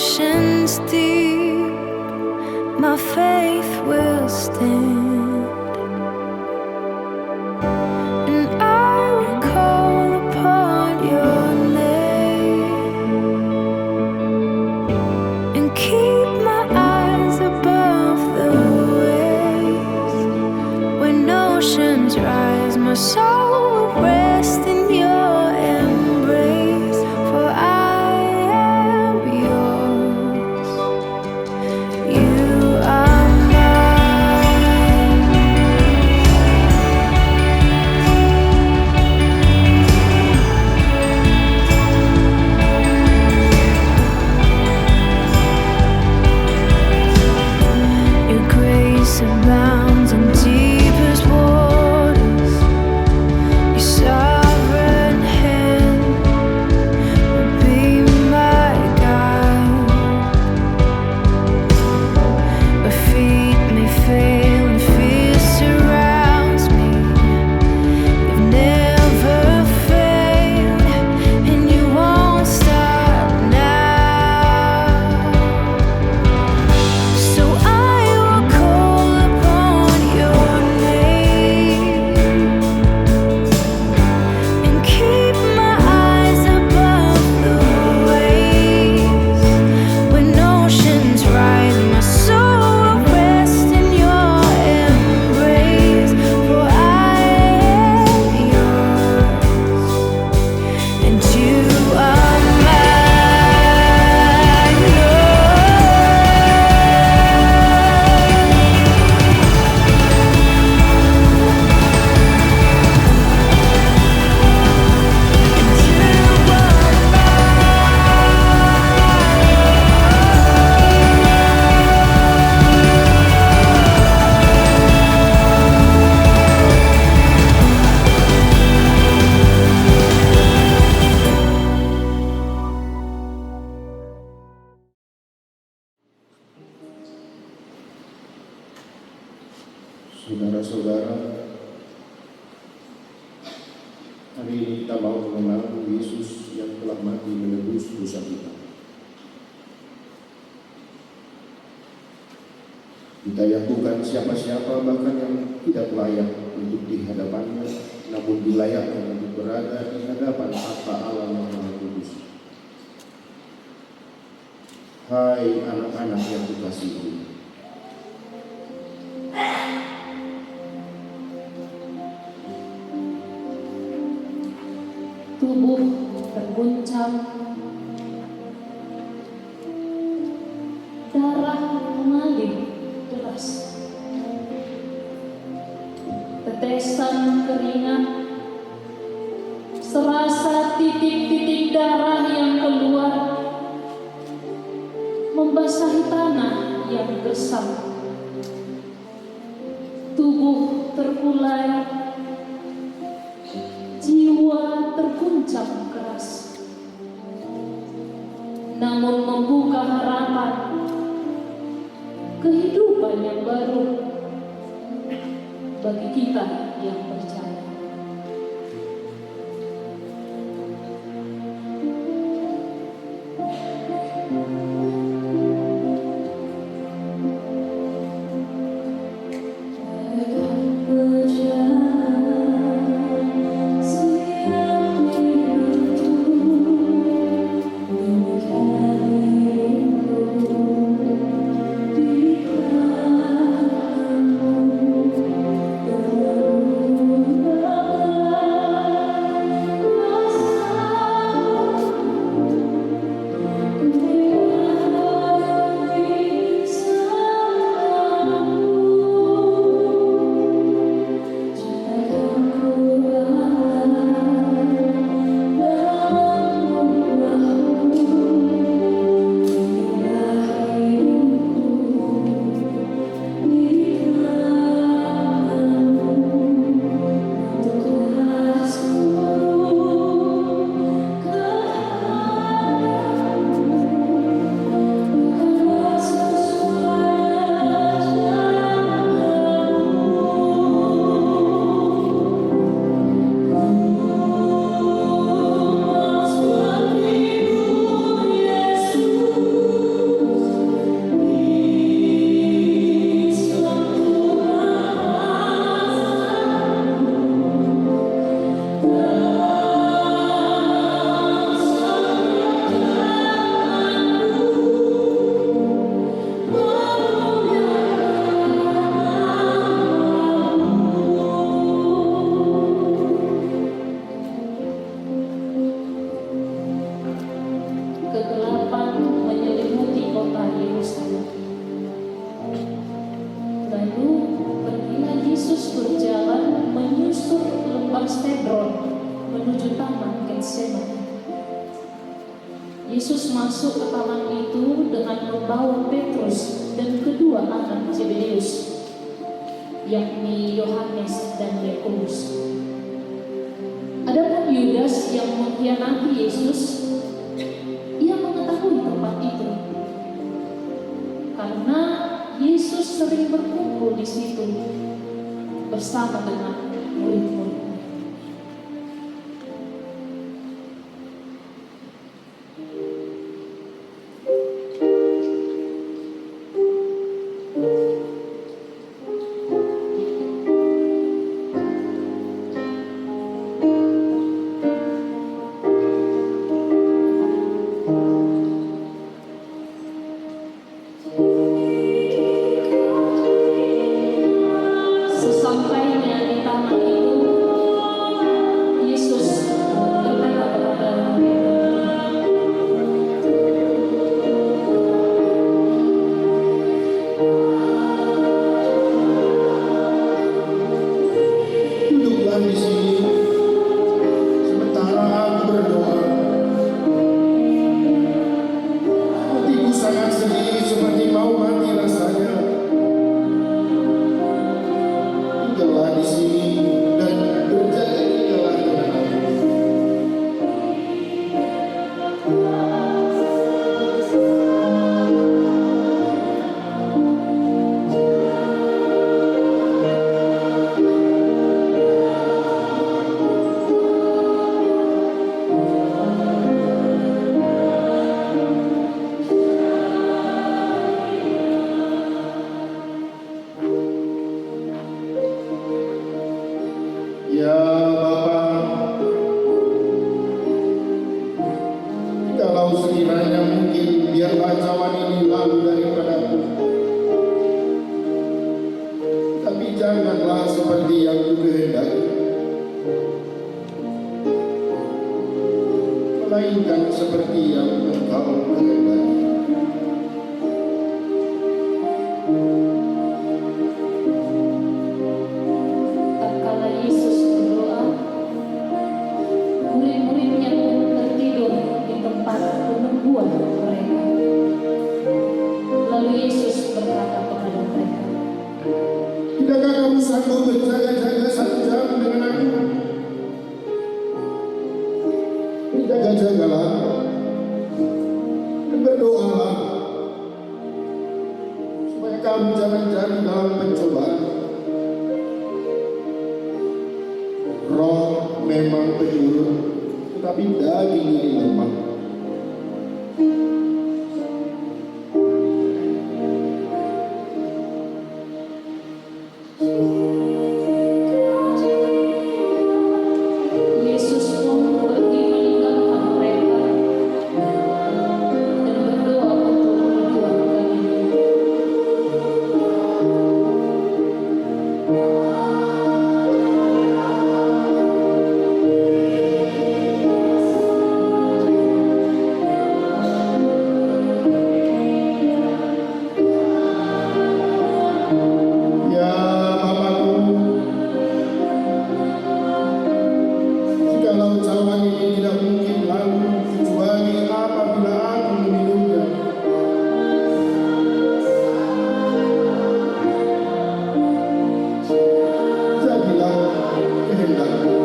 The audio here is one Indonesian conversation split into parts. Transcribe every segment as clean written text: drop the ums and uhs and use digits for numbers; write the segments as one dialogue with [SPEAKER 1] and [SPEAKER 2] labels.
[SPEAKER 1] oceans deep, my faith will stand, and I will call upon your name and keep my eyes above the waves. When oceans rise, my soul will rest in your embrace, for I am yours. You are mine. Your grace abounds in deepest waters. Your sovereign hand will be my guide. My feet may fail and fear surrounds me. You've never failed, and you won't stop now. So I will call upon your name and keep my eyes above the waves. When oceans rise, my soul will rest in your embrace, for I am yours, and you are mine.
[SPEAKER 2] Saudara-saudara, hari ini kita mau mengenal Yesus yang telah mati menebus dosa kita. Kita bukan siapa-siapa, bahkan yang tidak layak untuk di hadapannya, namun dilayakkan untuk berada di hadapan Bapa Allah yang Maha Kudus. Hai anak-anak yang kukasihi,
[SPEAKER 3] tubuh terguncang, darah mengalir deras, tetesan keringat, serasa titik-titik darah yang keluar membasahi tanah yang gersam. Tubuh terkulai, jiwa terguncang keras, namun membuka harapan kehidupan yang baru bagi kita yang percaya.
[SPEAKER 1] You
[SPEAKER 3] kegelapan menyelimuti kota Yerusalem. Lalu pergilah Yesus berjalan menyusur lembah Cedron menuju taman Getsemani. Yesus masuk ke taman itu dengan membawa Petrus dan kedua anak Zebedeus, yakni Yohanes dan Yakobus. Adapun Yudas yang mengkhianati Yesus, ia mengetahui tempat itu karena Yesus sering berkumpul di situ bersama dengan murid-muridnya. Sesampainya di taman itu, Yesus berkata kepada
[SPEAKER 2] Duduklah di sini sementara aku berdoa. Hatiku sangat sedih seperti mau mati rasanya. Tinggallah di sini dan berjaga-jagalah dengan aku. Ya Bapa, kalau sekiranya mungkin biarlah cawan ini lalu daripadaku, tapi janganlah seperti yang kukehendaki, melainkan seperti yang Engkau kehendaki.
[SPEAKER 3] tatkala Yesus berdoa, murid-muridnya pun tertidur di tempat penungguan mereka. Lalu Yesus berkata kepada mereka,
[SPEAKER 2] Tidakkah kamu sanggup berjaga-jaga 1 jam dengan aku? Berjaga-jagalah dan berdoalah supaya kamu jangan jatuh dalam pencobaan. Roh memang penurut, tetapi daging ini lemah.
[SPEAKER 3] Yesus pun pergi meninggalkan mereka dan berdoa untuk kedua kalinya.
[SPEAKER 2] Ya Bapakku, jikalau cawan ini tidak mungkin lalu kecuali apabila aku meminumnya, jadilah kehendakmu.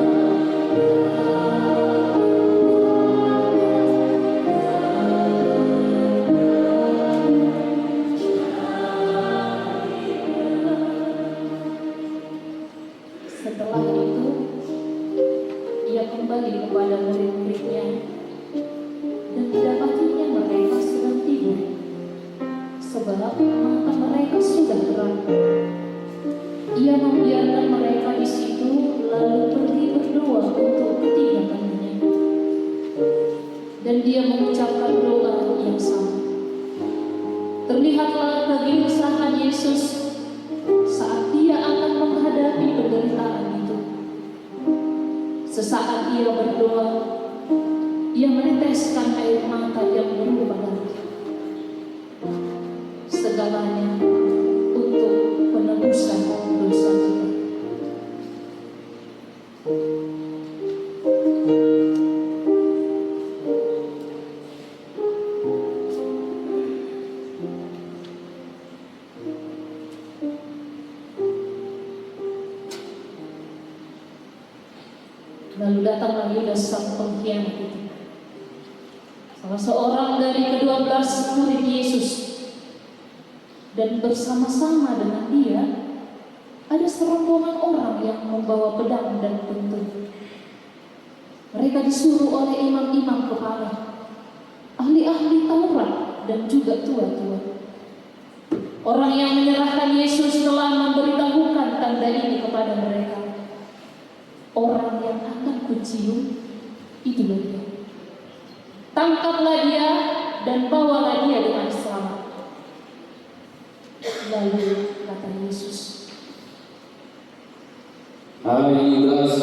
[SPEAKER 3] Setelah itu, ia kembali kepada murid-muridnya dan didapatinya mereka sedang tidur, sebab mata mereka sudah terang. Ia membiarkan mereka di situ, lalu pergi berdoa untuk ketiga kalinya. Dan dia mengucapkan doa yang sama. Terlihatlah kegelisahan Yesus saat dia akan menghadapi penderitaan itu. Sesaat ia berdoa, ia meneteskan air mata yang Lalu datanglah Yudas sang pengkhianat itu, salah seorang dari ke-12 murid Yesus, dan bersama-sama dengan dia ada serombongan orang yang membawa pedang dan petung. Mereka disuruh oleh imam-imam kepala, ahli-ahli Taurat, dan juga tua-tua. Orang yang menyerahkan Yesus telah memberitahukan tanda ini kepada mereka. Orang yang akan kucium, itulah dia. Tangkaplah dia dan bawalah dia dengan selamat. Lalu kata Yesus,
[SPEAKER 4] "Hai Yudas,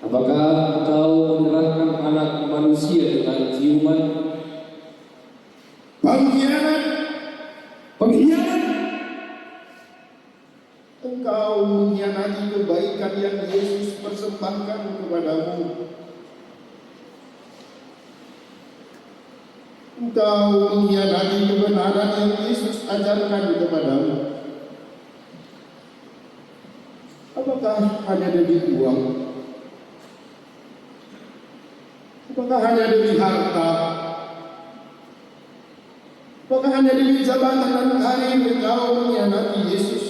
[SPEAKER 4] apakah engkau menyerahkan anak manusia dengan ciuman?"
[SPEAKER 2] Pengkhianat,
[SPEAKER 4] Pengkhianat!
[SPEAKER 2] engkau mengkhianati kebaikan yang Yesus persembahkan kepadamu. Engkau mengkhianati kebenaran yang Yesus ajarkan kepadamu. Apakah hanya demi uang? Apakah hanya demi harta? Apakah hanya demi jabatan dan karir engkau mengkhianati Yesus?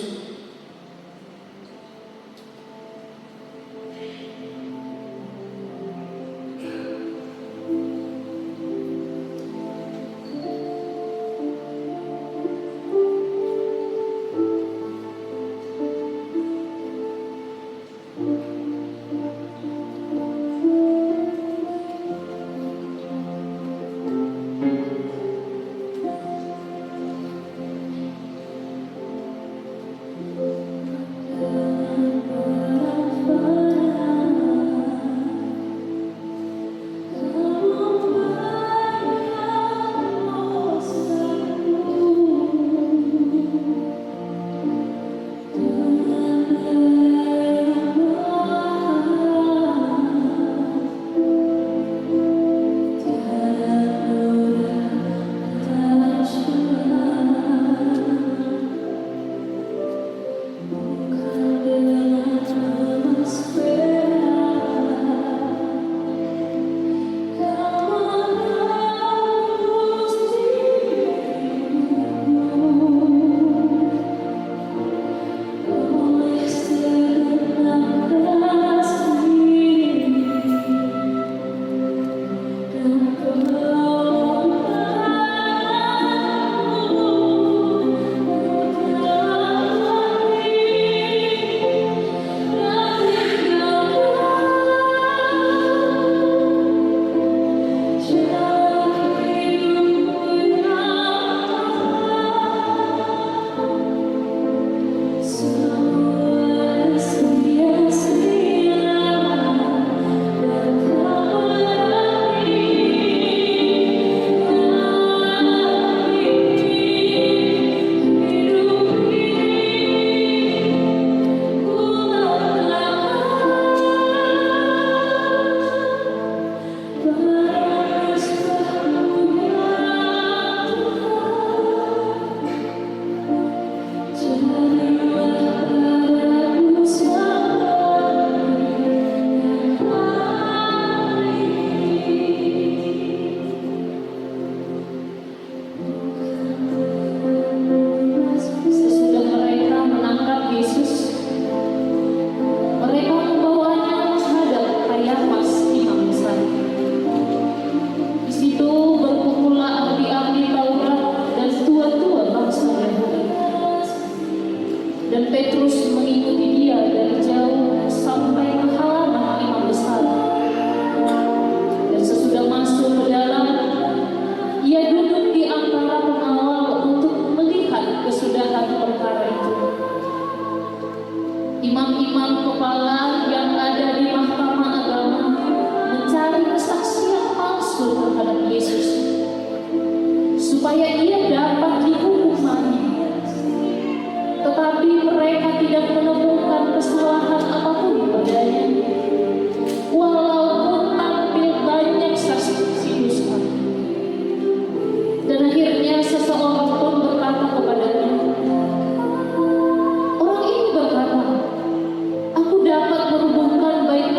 [SPEAKER 3] Aku dapat berhubungkan baik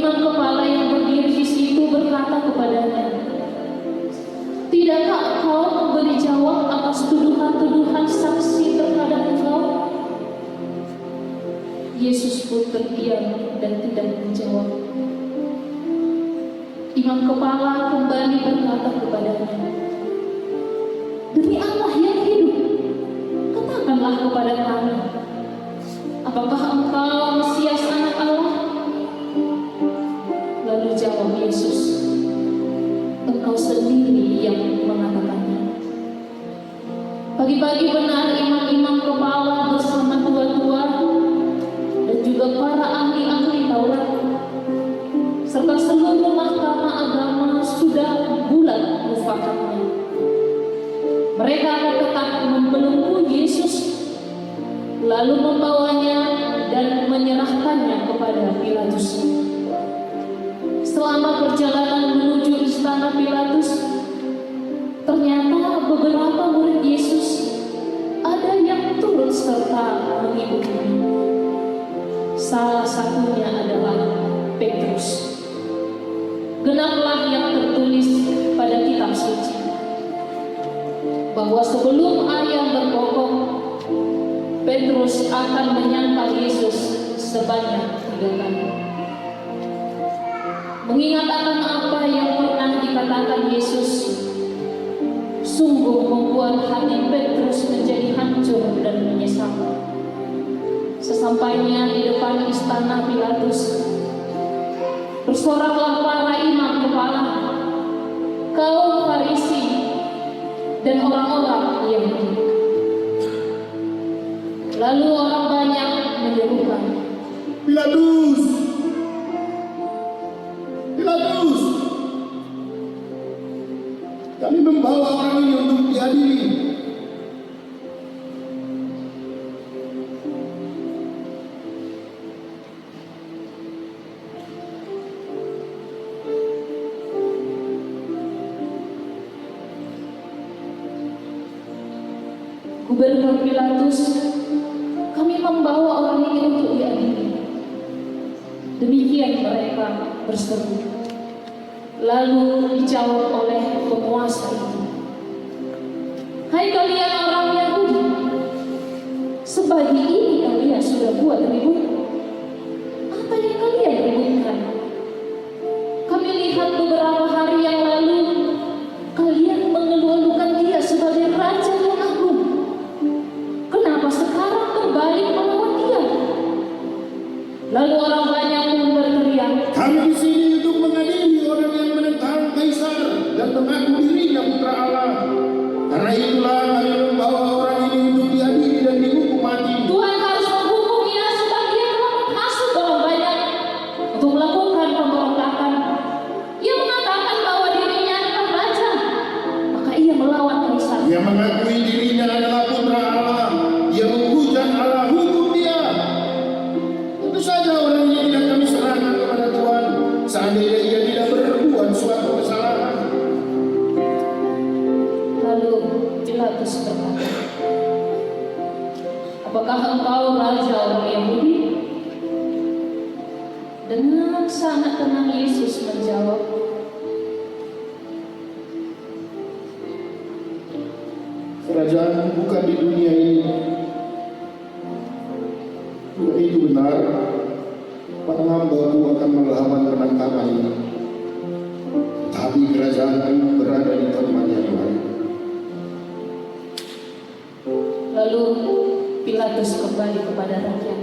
[SPEAKER 3] imam kepala yang berdiri di situ berkata kepadanya, "Tidakkah kau memberi jawab atas tuduhan-tuduhan saksi terhadap engkau?" Yesus pun terdiam dan tidak menjawab. Imam kepala kembali berkata kepadanya, "Demi Allah yang hidup, katakanlah kepada kami, apakah engkau Mesias anak Allah?" Lalu jawab Yesus, "Engkau sendiri yang mengatakannya." Pagi-pagi benar imam-imam kepala bersama tua-tua dan juga para ahli-ahli Taurat serta seluruh mahkamah agama sudah bulat mufakatnya. Mereka akan tetap membelenggu Yesus, lalu membawanya dan menyerahkannya kepada Pilatus. Selama perjalanan menuju istana Pilatus, ternyata beberapa murid Yesus ada yang turut serta mengikutinya. Salah satunya adalah Petrus. Genaplah yang tertulis pada kitab suci, bahwa sebelum ayam berkokok, Petrus akan menyangkal Yesus sebanyak 3 kali. Mengingat akan apa yang pernah dikatakan Yesus, sungguh membuat hati Petrus menjadi hancur dan menyesal. Sesampainya di depan istana Pilatus, bersoraklah para imam kepala, kaum Farisi, dan orang-orang Yahudi. Lalu orang banyak menyerukan,
[SPEAKER 2] Pilatus! Pilatus! Kami membawa orang ini untuk diadili.
[SPEAKER 3] Gubernur Pilatus, "Kami membawa orang ini untuk diadili." Demikian mereka berseru. Lalu dijawab oleh penguasa itu, "Hai kalian orang Yahudi, sebagi ini kalian sudah buat ribut. Apa yang kalian ributkan? Kami lihat beberapa hari yang lalu kalian mengeluh-elukan dia sebagai raja yang agung. Kenapa sekarang berbalik melawan dia?" Lalu orang banyak pun berteriak,
[SPEAKER 2] Kami di sini untuk mengadili orang yang menentang Kaisar dan mengaku dirinya putra Allah. Karena itulah kami membawa orang ini untuk diadili dan dihukum mati.
[SPEAKER 3] "Tuhan harus menghukum dia sebab dia telah menghasut orang banyak untuk melakukan pemberontakan. Ia mengatakan bahwa dirinya adalah raja, maka ia melawan Kaisar."
[SPEAKER 2] Dia mengakui dirinya adalah putra Allah. Ia menghujat Allah, hukum dia. Tentu saja orang ini tidak kami serahkan kepada Tuhan seandainya ia tidak berbuat suatu kesalahan.
[SPEAKER 3] Lalu Pilatus berkata, "Apakah engkau raja orang Yahudi?" Dengan sangat tenang Yesus menjawab,
[SPEAKER 2] Kerajaan bukan di dunia ini. Jika itu benar, para hamba-Mu akan melawan penentangan ini. Tapi kerajaan berada di tempat yang lain.
[SPEAKER 3] Lalu Pilatus kembali kepada rakyat,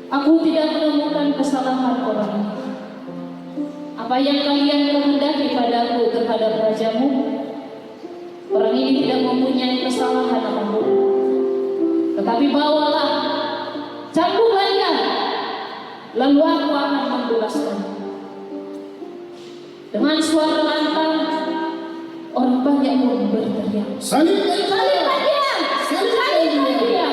[SPEAKER 3] "Aku tidak menemukan kesalahan orang ini. Apa yang kalian kehendaki padaku terhadap rajamu? Orang ini tidak mempunyai kesalahan apapun. Tetapi bawalah, cambuklah dia, lalu aku akan membebaskan." Dengan suara lantang, orang banyak pun berteriak,
[SPEAKER 2] Salibkan dia!
[SPEAKER 3] "Salibkan dia! Salibkan dia!"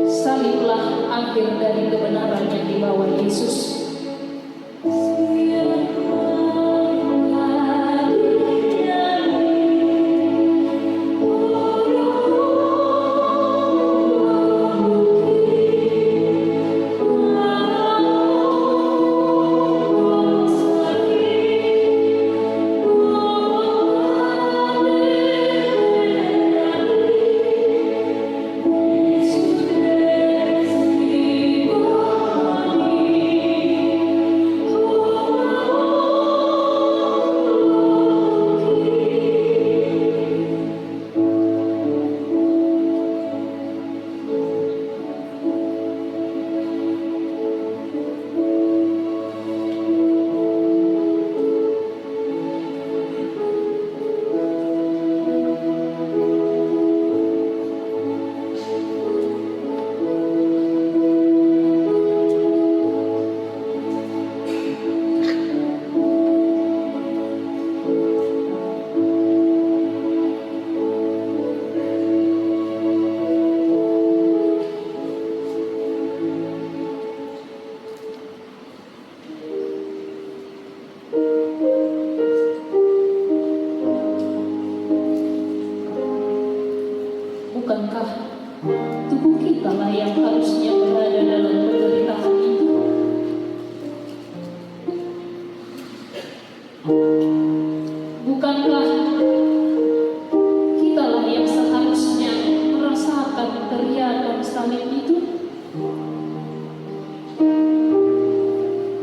[SPEAKER 3] Saliblah akhir dari kebenaran yang dibawa Yesus. Bukankah kitalah yang seharusnya merasakan teriakan salib itu?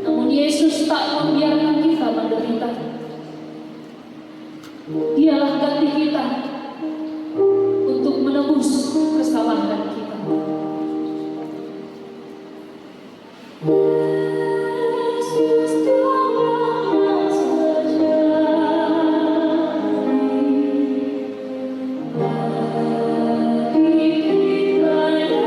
[SPEAKER 3] Namun Yesus tak membiarkan kita menderita. Dialah ganti kita untuk menebus kesalahan kita. Yesus telah terjadi, bagi kita yang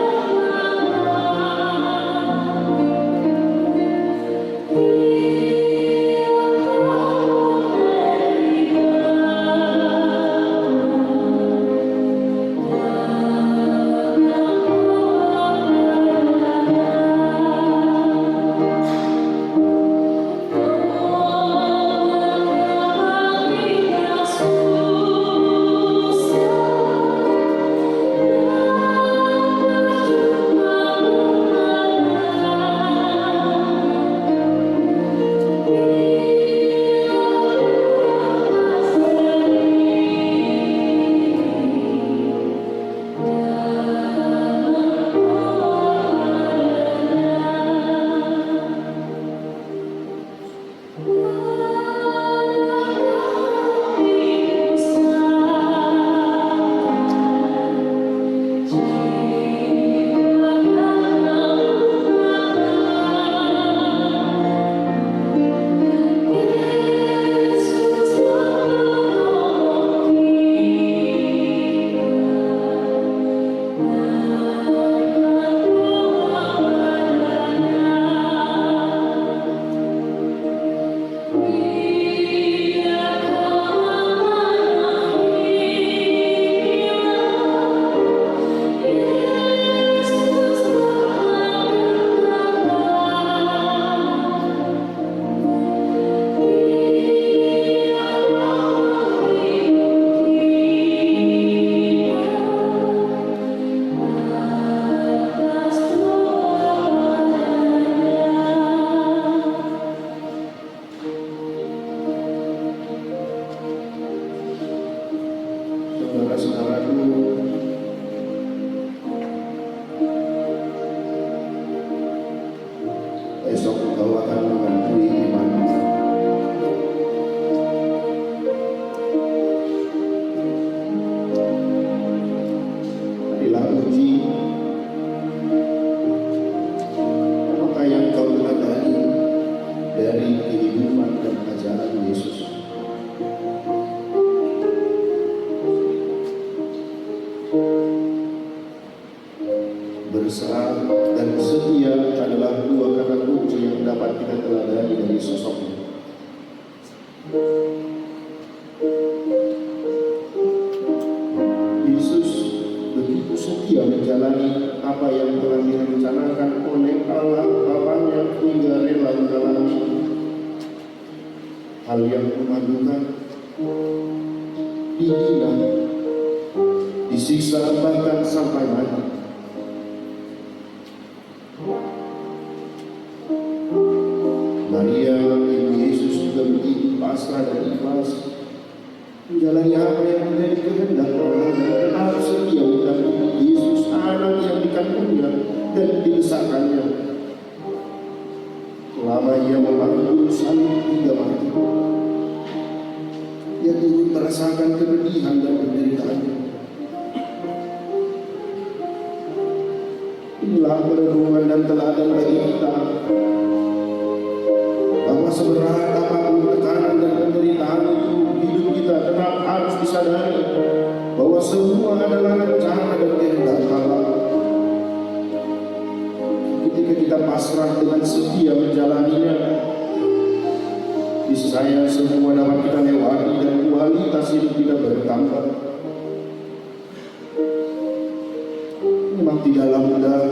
[SPEAKER 2] Esok engkau akan mengakui imanmu. Marilah uji apa yang kau teladani dari kehidupan dan ajaran Yesus. Berserah dan setia adalah dua kata kunci yang dapat kita teladani dari sosoknya. Yesus begitu setia menjalani apa yang telah direncanakan oleh Allah Bapanya hingga rela mengalami hal yang memalukan, dihina, disiksa bahkan sampai mati. Maria, ibu Yesus juga begitu pasrah dan ikhlas menjalani apa yang menjadi kehendak Allah dan harus setia mendampingi Yesus, anak yang dikandungnya dan dibesarkannya, selama ia memikul salib hingga mati. Ia turut merasakan kepedihan dan penderitaannya. Inilah perenungan dan teladan bagi kita, bahwa seberat apapun tekanan dan penderitaan itu, hidup kita tetap harus disadari bahwa semua adalah rencana dan kehendak Allah. Ketika kita pasrah dengan setia menjalaninya, niscaya semua dapat kita lewati dan kualitas hidup kita bertambah. Memang tidaklah mudah,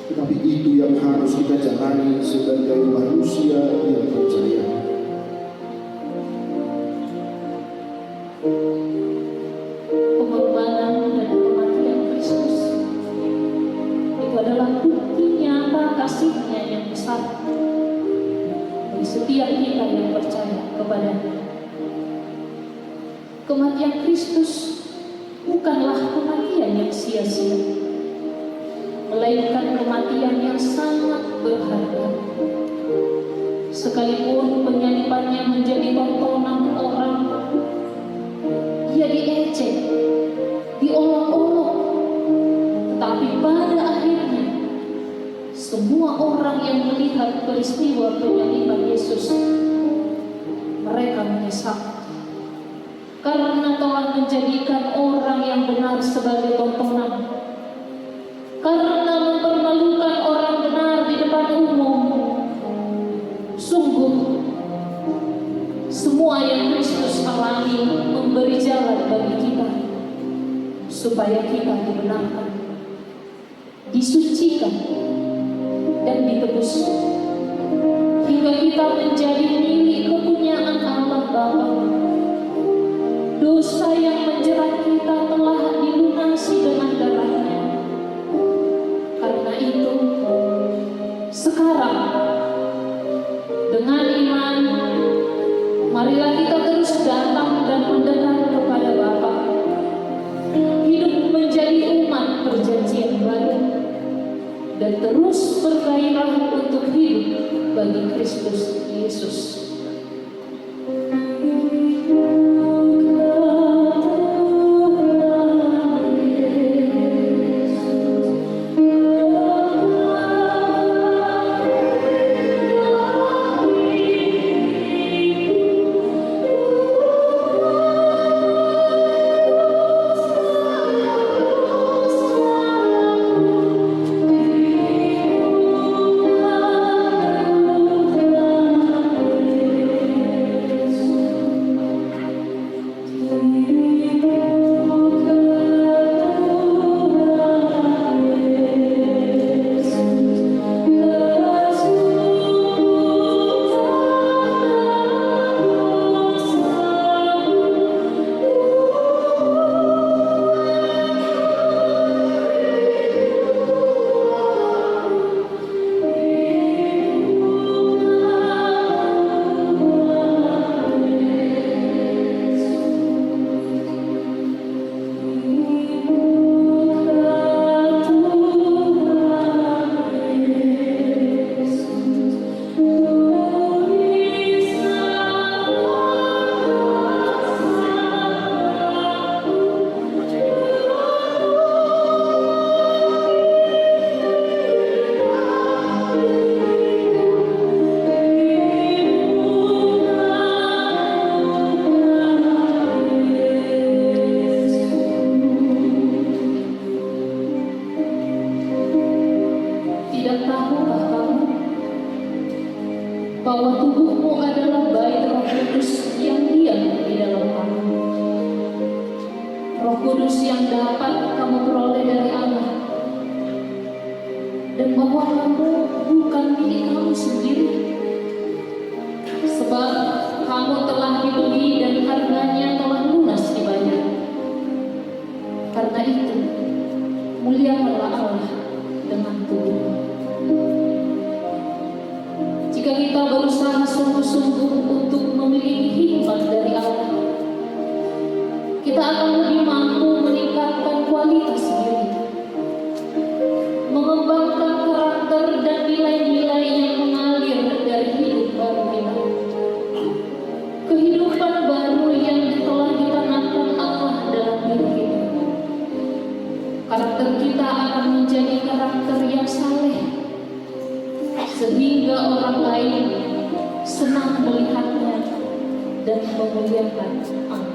[SPEAKER 2] tetapi itu yang harus kita jalani sebagai manusia yang percaya.
[SPEAKER 3] Pengorbanan dan kematian Kristus itu adalah bukti nyata kasih-Nya yang besar bagi setiap kita yang percaya kepada-Nya. Kematian Kristus bukanlah kematian yang sia-sia, melainkan kematian yang sangat berharga. Sekalipun penyalibannya menjadi tontonan orang, ia diejek, diolok-olok, tetapi pada akhirnya semua orang yang melihat peristiwa penyaliban Yesus, mereka menyesal karena telah menjadikan orang yang benar sebagai tontonan, karena mempermalukan orang benar di depan umum. Sungguh, semua yang Kristus alami memberi jalan bagi kita supaya kita dibenarkan, disucikan, dan ditebus, hingga kita menjadi milik kepunyaan Allah Bapa. Dosa yang menjerat kita telah dilunasi dengan darah-Nya. Karena itu, sekarang dengan iman, marilah kita terus datang dan mendekat kepada Bapa, hidup menjadi umat perjanjian baru, dan terus bergairah untuk hidup bagi Kristus Yesus. Bahwa tubuhmu adalah bait Roh Kudus yang diam di dalam kamu. Roh Kudus yang dapat kamu peroleh dari Allah, dan bahwa kamu bukan milik kamu sendiri, sebab kamu telah dibeli dan harganya telah lunas dibayar. Karena itu, muliakanlah Allah dengan tubuhmu. Jika kita berusaha sungguh-sungguh untuk memiliki hikmat dari Allah, kita akan lebih mampu meningkatkan kualitas diri, mengembangkan karakter dan nilai-nilai yang mengalir dari hidup baru kita. Kehidupan baru yang telah ditanamkan Allah dalam diri kita. Karakter kita akan menjadi karakter yang saleh, sehingga orang lain senang melihatnya dan memuliakan Allah.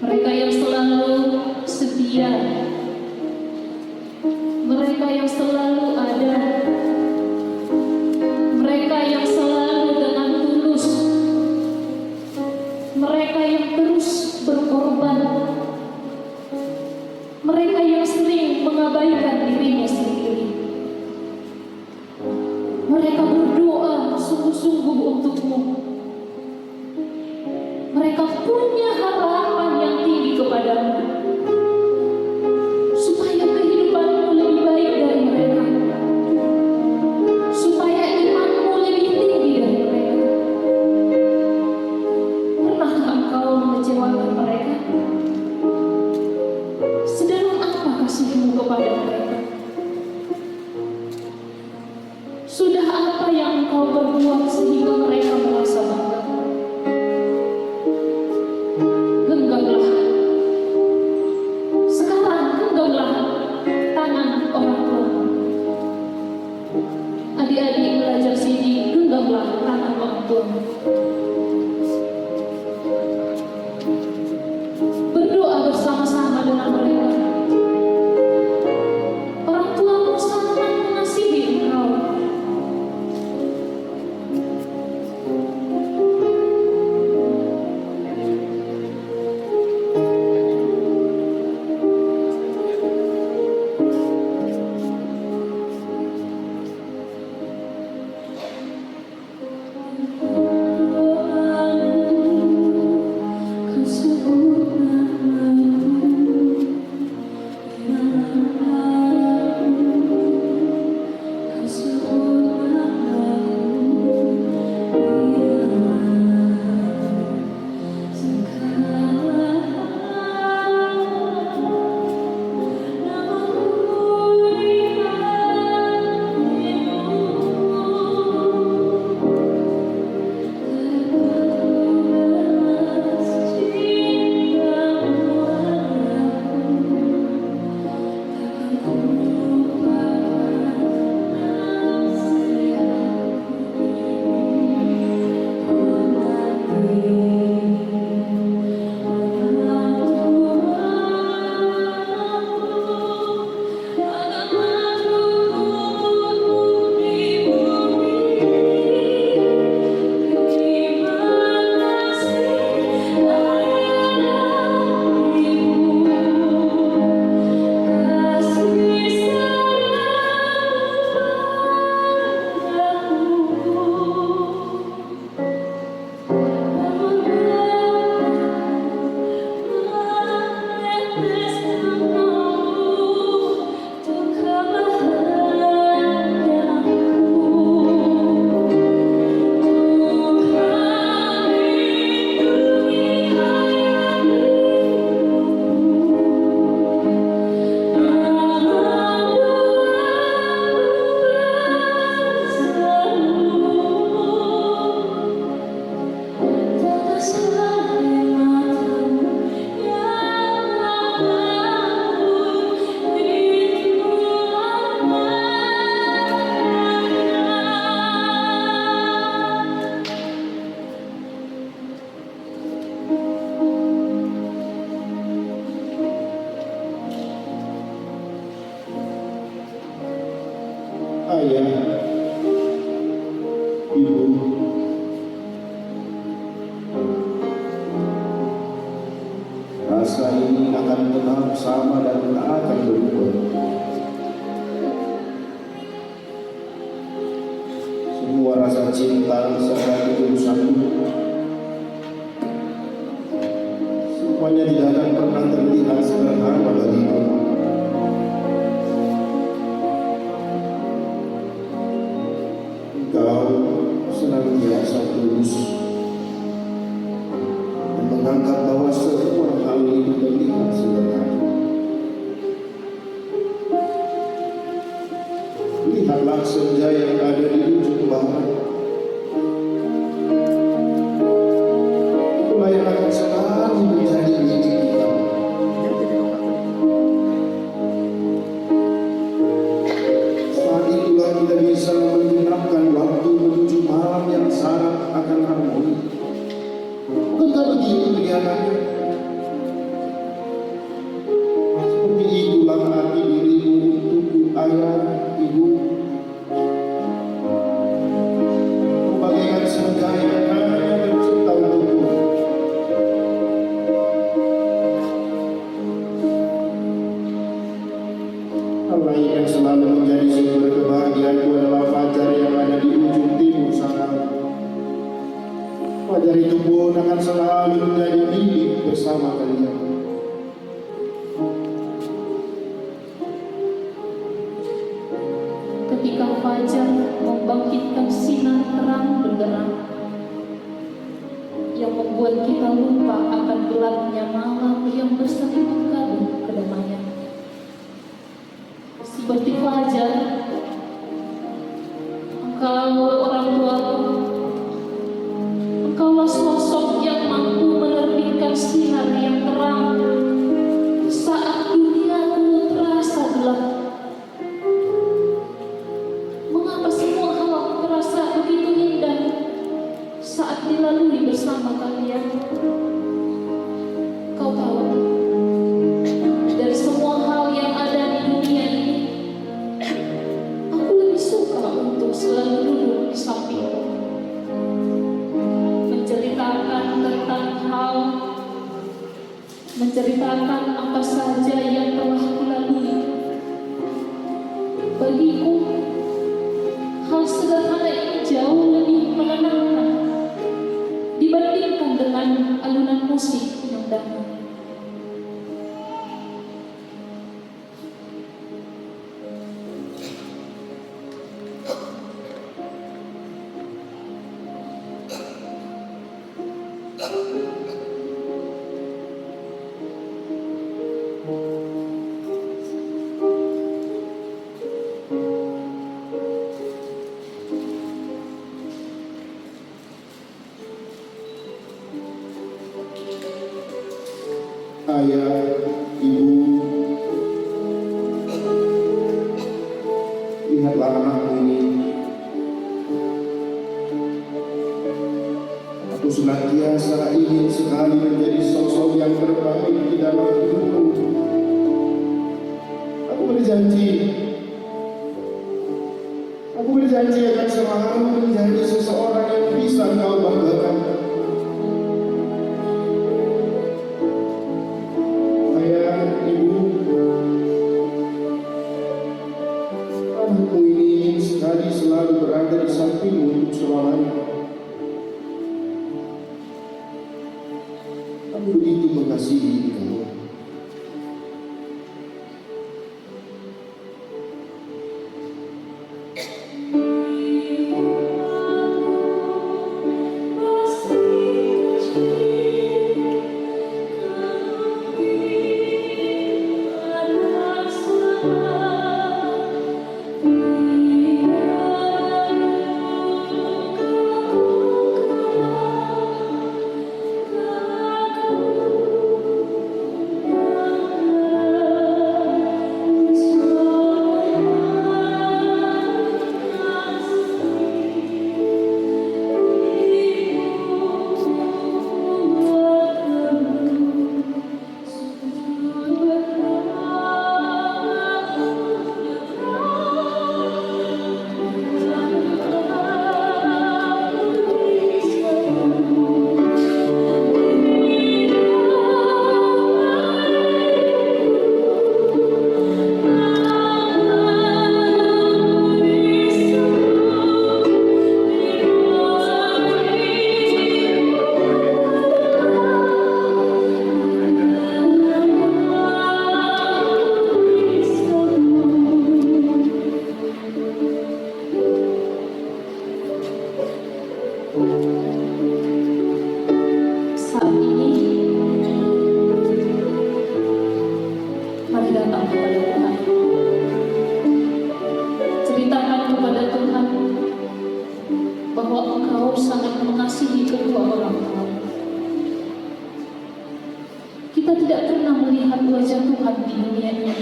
[SPEAKER 3] mereka yang selalu setia, mereka yang selalu ada, mereka yang selalu dengan tulus, mereka yang terus berkorban, mereka yang sering mengabaikan dirinya sendiri. Mereka berdoa sungguh-sungguh untukmu. Mereka punya harapan yang tinggi kepadamu, supaya kehidupanmu lebih baik dari mereka, supaya imanmu lebih tinggi dari mereka. Pernahkah engkau mengecewakan mereka? Sedalam apa kasihmu kepada mereka? Sudah apa yang engkau berbuat sehingga mereka merasa bangga? Genggamlah. Sekarang genggamlah tangan orang tua. Adik-adik belajar sini, genggamlah tangan orang tua. Berdoa bersama-sama dengan mereka. Orang tuamu sangat mengasihi engkau.
[SPEAKER 2] Ayah, Ibu, rasa ini akan tetap sama dan tak akan berubah. Semua rasa cinta serta ketulusanmu, semuanya tidak akan pernah terlihat sederhana bagiku. Engkau senantiasa tulus dan menganggap bahwa semua hal itu terlihat sederhana. Lihatlah senja yang ada di ujung barat. Itulah yang akan selalu menjadi milik kita.
[SPEAKER 3] membangkitkan sinar terang benderang yang membuat kita lupa akan gelapnya malam yang berselimut gaduh kedamaian. Seperti fajar, Engkau orang tuaku, Engkaulah sosok yang mampu menerbitkan sinar yang terang saat duniaku terasa gelap. Mengapa semua hal terasa begitu indah saat dilalui bersama kalian? Kau tahu, dari semua hal yang ada di dunia ini, aku lebih suka untuk selalu duduk di sampingmu, menceritakan apa saja yang telah kulalui. Bagiku, hal sederhana ini jauh lebih menenangkan dibandingkan dengan alunan musik yang damai.
[SPEAKER 2] Ayah, ibu, lihatlah anakku ini. Aku senantiasa ingin sekali menjadi sosok yang terbaik di dalam hidupku. Aku berjanji akan selalu menjadi seseorang yang bisa engkau banggakan. Anakku ini ingin sekali selalu berada di sampingmu untuk selamanya. Aku begitu mengasihi engkau. Saat ini, mari datang kepada Tuhan. Ceritakan kepada Tuhan bahwa Engkau sangat mengasihi kedua orang tua. Kita tidak pernah melihat wajah Tuhan di dunia ini,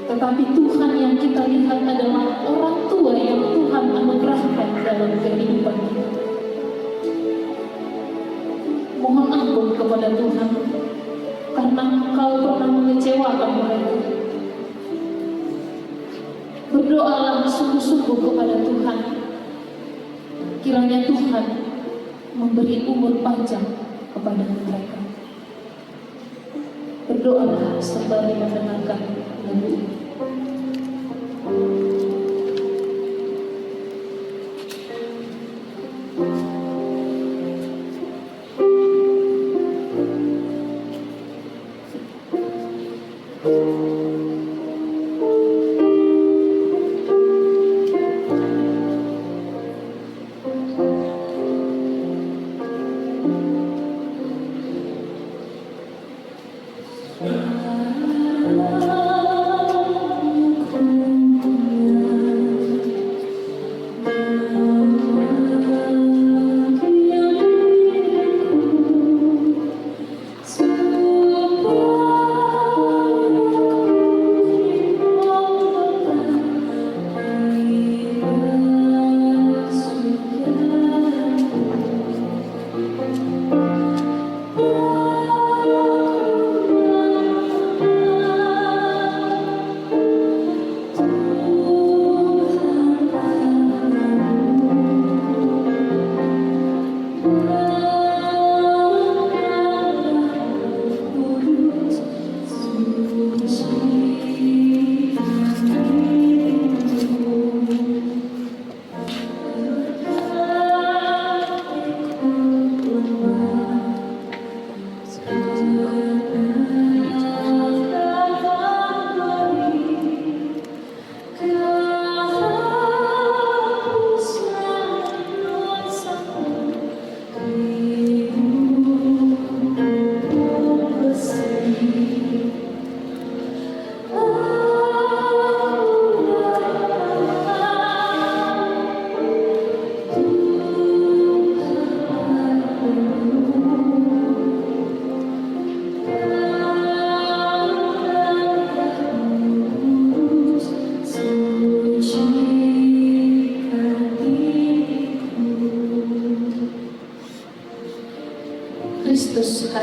[SPEAKER 2] tetapi Tuhan yang kita lihat adalah orang tua yang Tuhan anugerahkan dalam kehidupan kita. Mohon ampun kepada Tuhan karena Engkau pernah mengecewakan mereka. Berdoalah sungguh-sungguh kepada Tuhan, kiranya Tuhan memberi umur panjang kepada mereka. Berdoalah sembari mendengarkan lagu ini.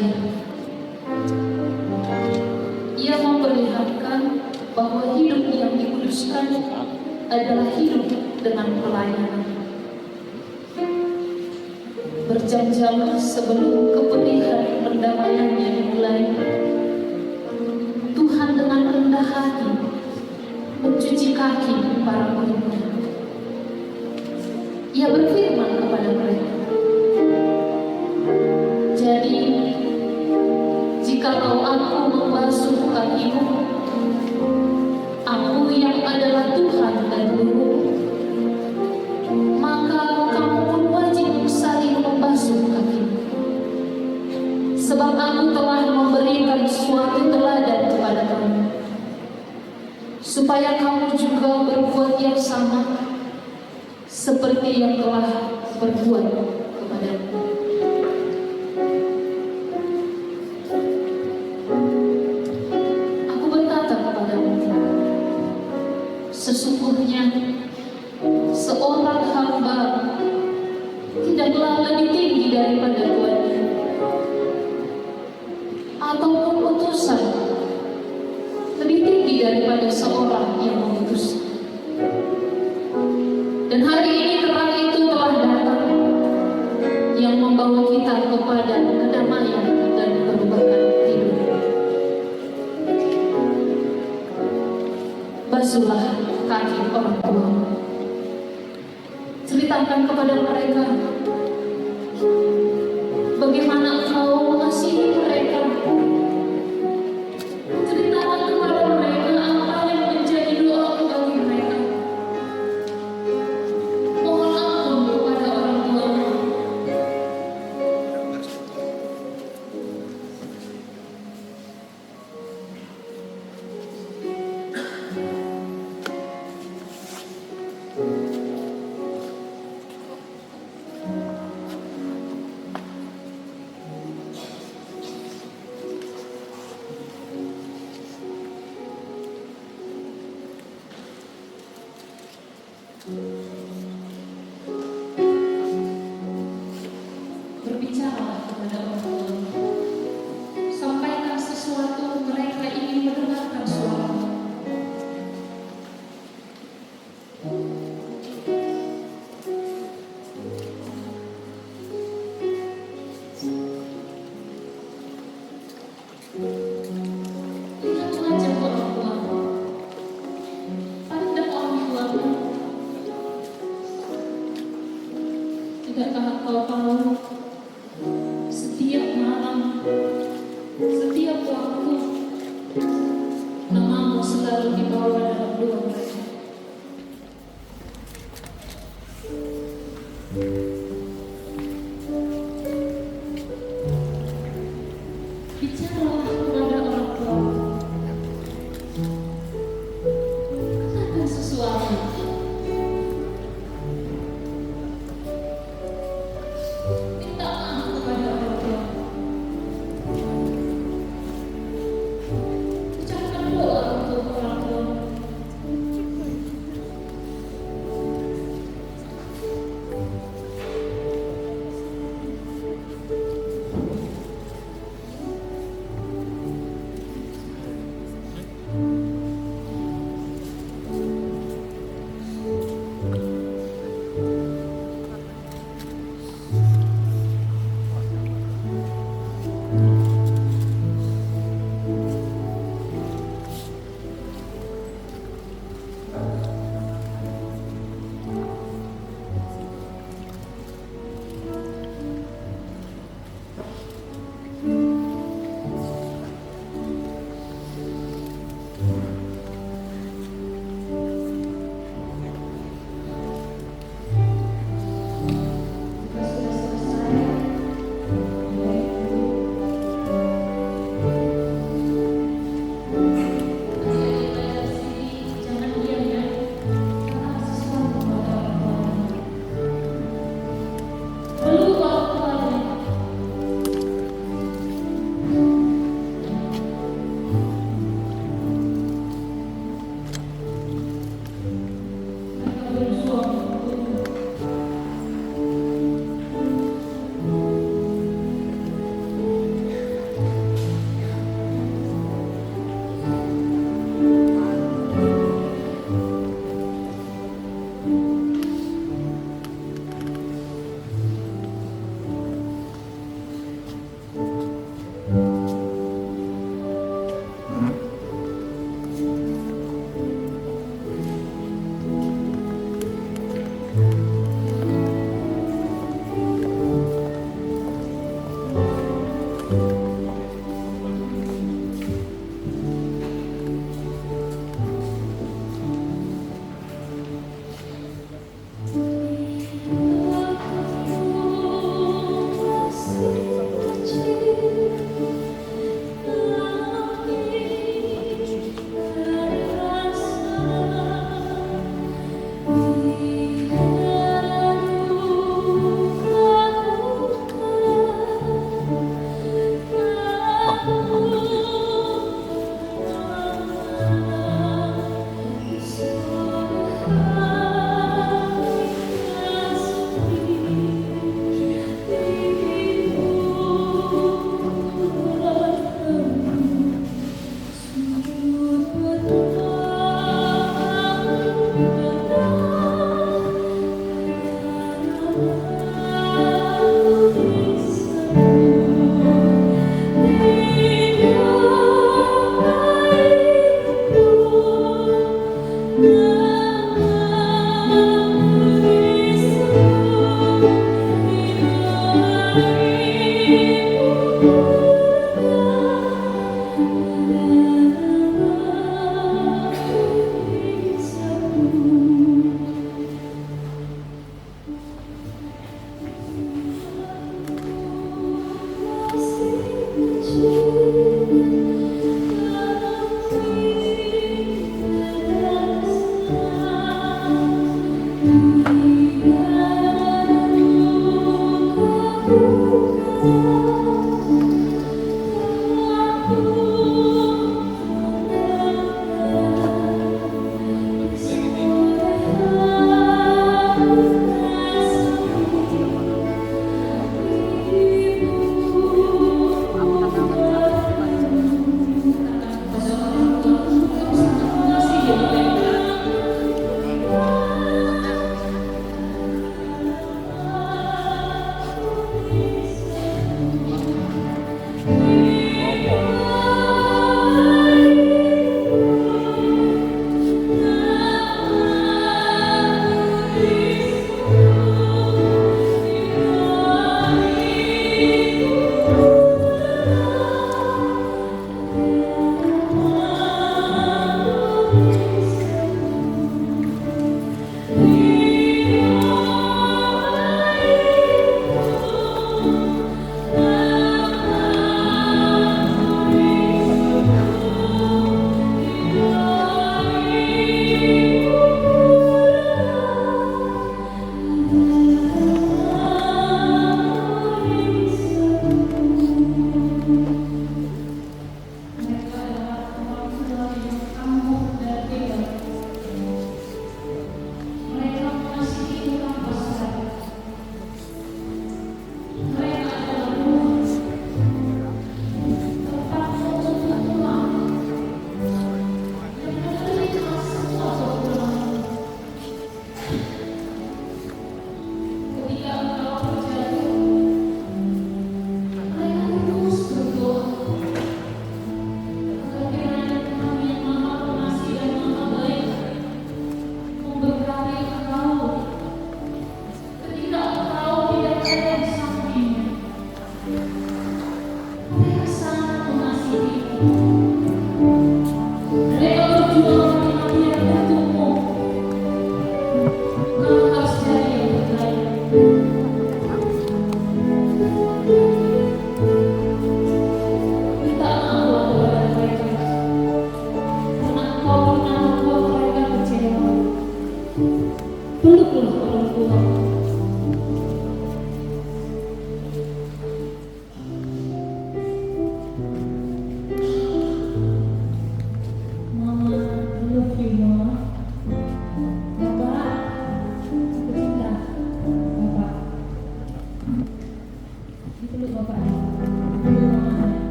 [SPEAKER 3] saya. Ia memperlihatkan bahwa hidup yang dikuduskan adalah hidup dengan pelayanan. Berjam-jam sebelum kepedihan perdamaiannya dimulai, Tuhan dengan rendah hati mencuci kaki para muridnya. Ia berfirman kepada mereka, "Jadi, jikalau aku membasuh kakimu, aku yang adalah Tuhan dan Guru, maka kamu pun wajib saling membasuh kakimu. Sebab aku telah memberikan suatu teladan kepada kamu, supaya kamu juga berbuat yang sama seperti yang telah berbuat kepadamu." Aku berkata kepadamu, sesungguhnya seorang hamba tidaklah lebih tinggi daripada tuannya, ataupun utusan lebih tinggi daripada seorang yang mengutus. Dan hari ini terang itu telah datang, yang membawa kita kepada kedamaian dan perubahan hidup. Basuhlah kaki orang tua. Ceritakan kepada mereka bagaimana engkau mengasihi mereka. Ceritakan kepada mereka apa yang menjadi doa bagi mereka. Mohon ampun kepada orang tuamu. Berbicaralah kepada orang tuamu. Sampaikan sesuatu mereka ingin mendengarkan suaramu. Lihat wajah orang tuamu. Pandang orang tuamu. Tidakkah kau tahu, setiap malam, setiap waktu, namamu selalu dibawa dalam doa mereka. Bicaralah kepada orang tuamu. Katakan sesuatu. Minta maaf kepada orang tua. Ucapkan doa untuk orang tua.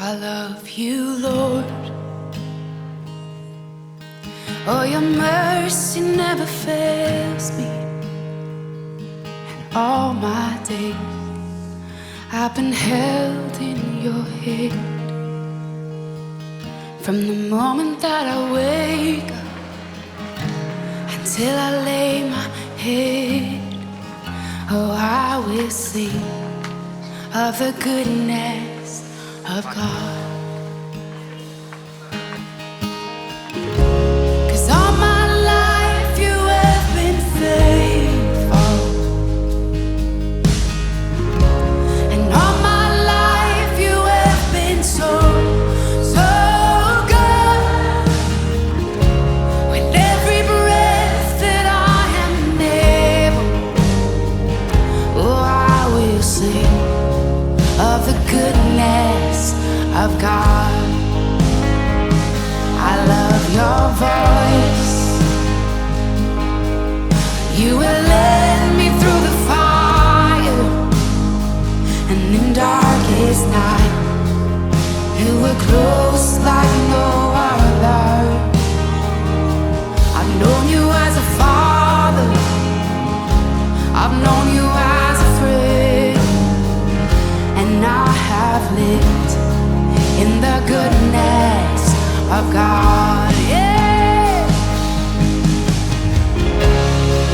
[SPEAKER 1] I love you, Lord. Oh, your mercy never fails me. And all my days I've been held in your hand. From the moment that I wake up until I lay my head, oh, I will sing of the goodness of God. 'Cause all my life you have been faithful, and all my life you have been so, so good. With every breath that I am able, oh, I will sing of the goodness of God. I love your voice. You will lead me through the fire, and in darkest night you were close like no other. I've known you as a father, I've known you as a friend, and I have lived in the goodness of God, yeah.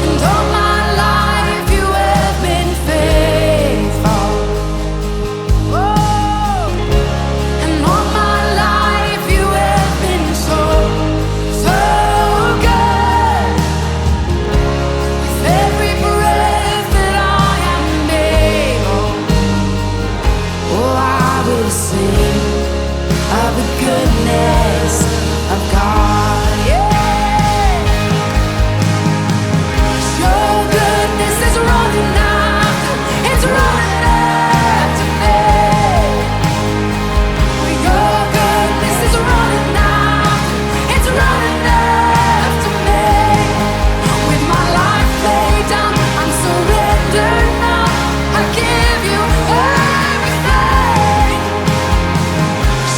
[SPEAKER 1] And all my life you have been faithful. Oh, and all my life you have been so, so good. With every breath that I am able, oh, I will sing of the goodness of God, yeah. Your goodness is running after, it's running after me. Your goodness is running after, it's running after me. With my life laid down, I'm surrendered now. I give you everything.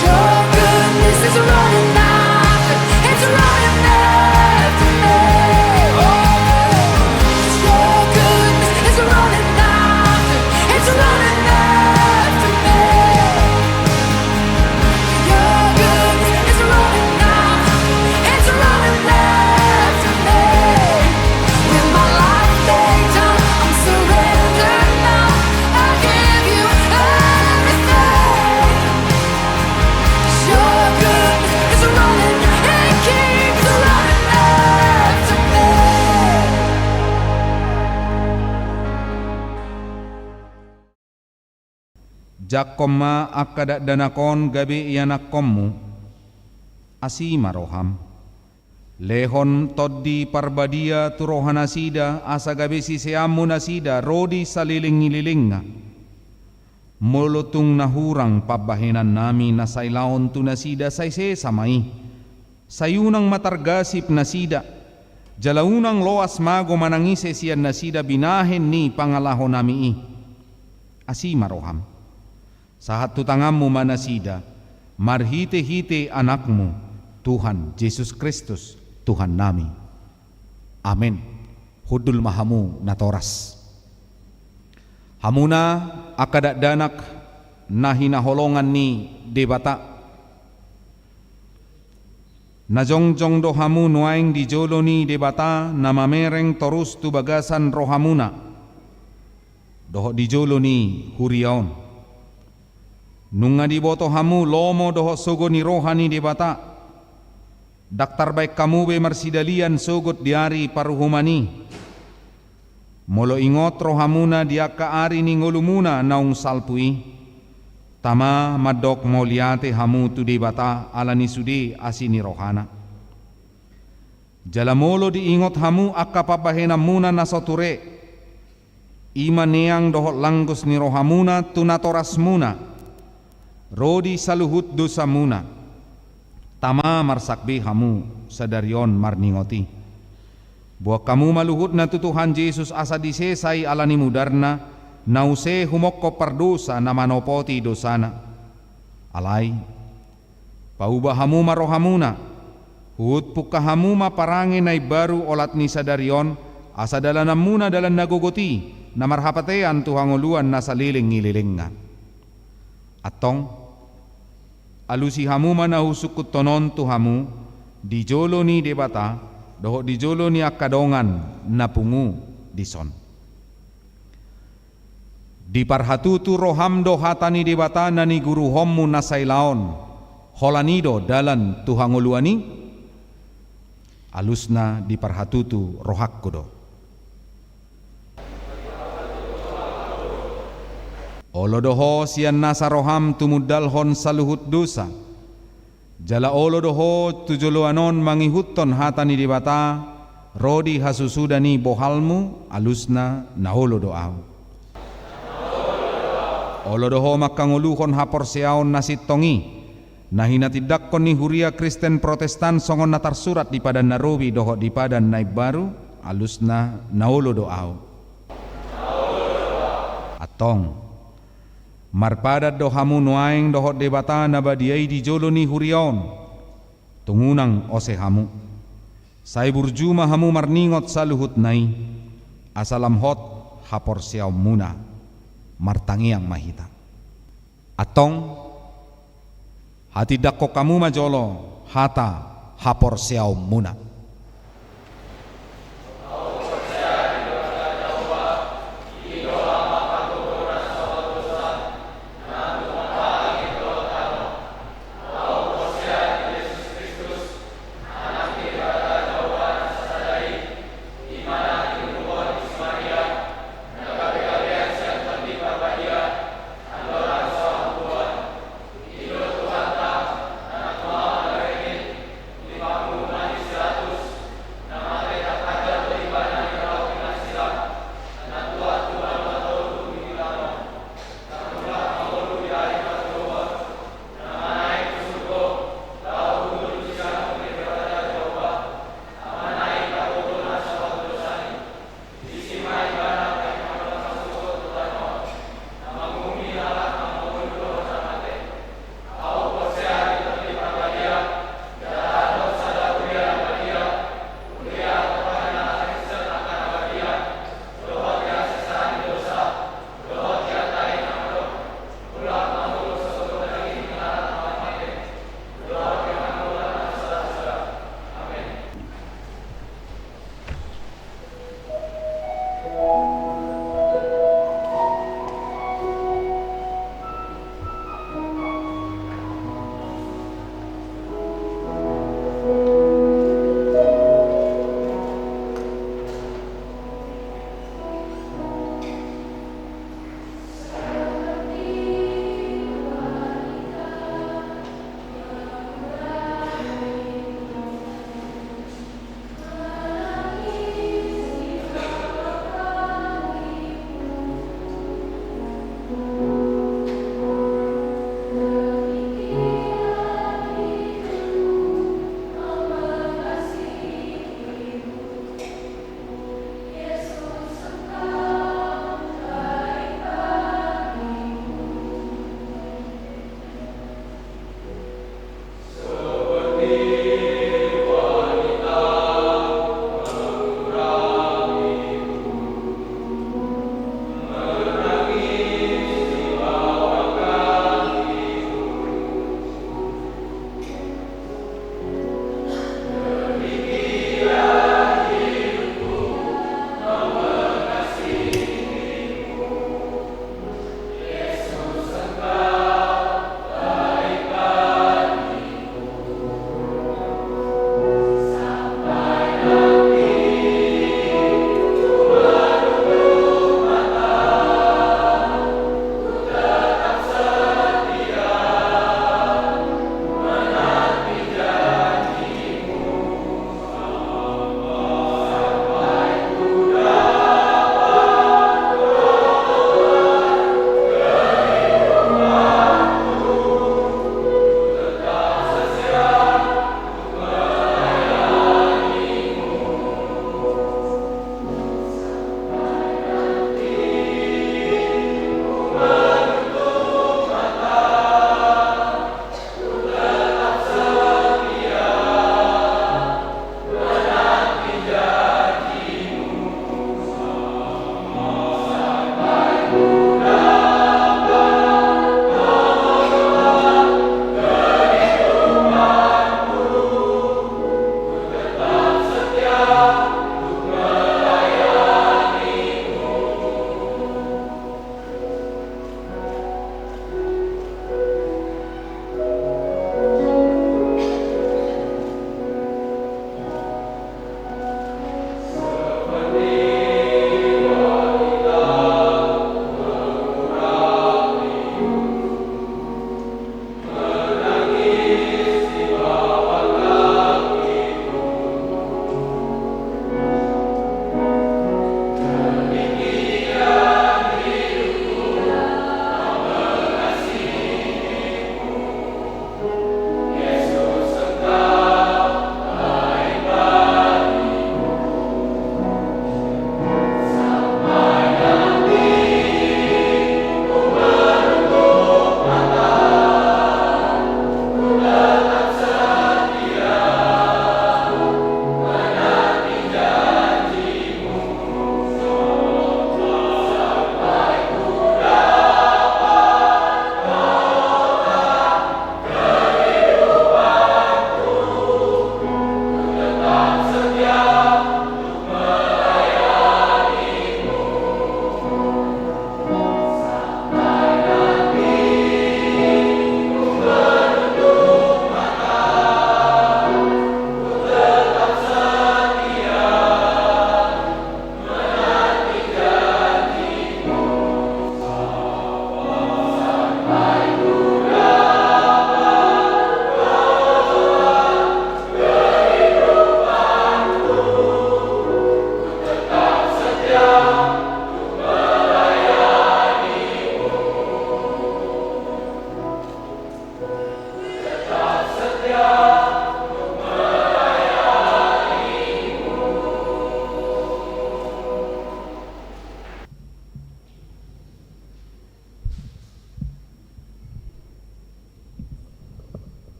[SPEAKER 1] Your goodness is running after, it's running after me. Oh, your goodness is running after, it's running after me. Your goodness is running after, it's running after me. With my life laid down, I'm surrendered now. I give you everything. Your goodness is running, it keeps running after me.
[SPEAKER 5] Jakkomma akkada danakon gabi iyanakkommu asima roham lehon toddi parbadia tu rohanasida asa gabi siseammu nasida rodi saliling-lilinga mulutung nahurang pabahenan nami nasailaon tu nasida saise samai sayunang matargasip nasida jalaunang loas mago manangise siyan nasida binahen ni pangalaho nami asima roham sahat tutangammu manasida marhite-hite anakmu Tuhan Yesus Kristus Tuhan nami. Amin. Hudul mahamu natoras. Hamuna akadak danak nahinaholongan ni debata. Najongjong dohamu nuaing di jolo ni debata namamereng torus tu bagasan rohamuna. Doho di jolo ni huriaon. Nunga di boto hamu lomo doho sogo ni rohani debata. Daktar baik kamu be marsidalian sogot diari paruhumani. Molo ingot rohamuna dia kaari ni ngolumuna naung salpui. Tama madok moliate hamu tu debata alani sudi asini rohana. Jalamolo diingot hamu akapapahena muna nasoture. Ima neang doho langgus ni rohamuna tunatoras muna. Rodi saluhut dosa muna. Tama marsakbi hamu sadarion marningoti. Buat kamu maluhut na tutuhan Jesus asa disesai alani mudarna nause humokko pardosa na manopoti dosana. Alai paubah hamuma rohamuna hut puka hamuma parange nai baru olat ni sadarion asa dalanamuna dalan nagogoti na marhapatean tuhangoluan nasa liling ngililingan. Atong alusi hamuma na husukut tonon tuhamu di jolo ni debata doho di jolo ni akadongan na pungu dison. Di parhatutu roham do hatani debata na ni guru hommu nasailaon holanido dalan tuhangoluani alusna di parhatutu rohakkudo. Olodoho sian nasa roham tumudalhon saluhut dosa jala olodoho tujoloanon mangihutton hatani debata rodi hasusudani bohalmu alusna na olodoau. Olodoho makanguluhon haporseaon nasitongi nahinatidakkon ni huria Kristen Protestan songon natar surat di padan narobi doho di padan naib baru alusna na olodoau. Atong marpadat dohamu nuaing doho debata nabadiai di jolo ni huriaon tungunang ose hamu sai burjuma hamu marningot saluhut nai asalam hot hapor siaw muna martangiang mahita. Atong hati dakko kamu majolo hata hapor siaw muna.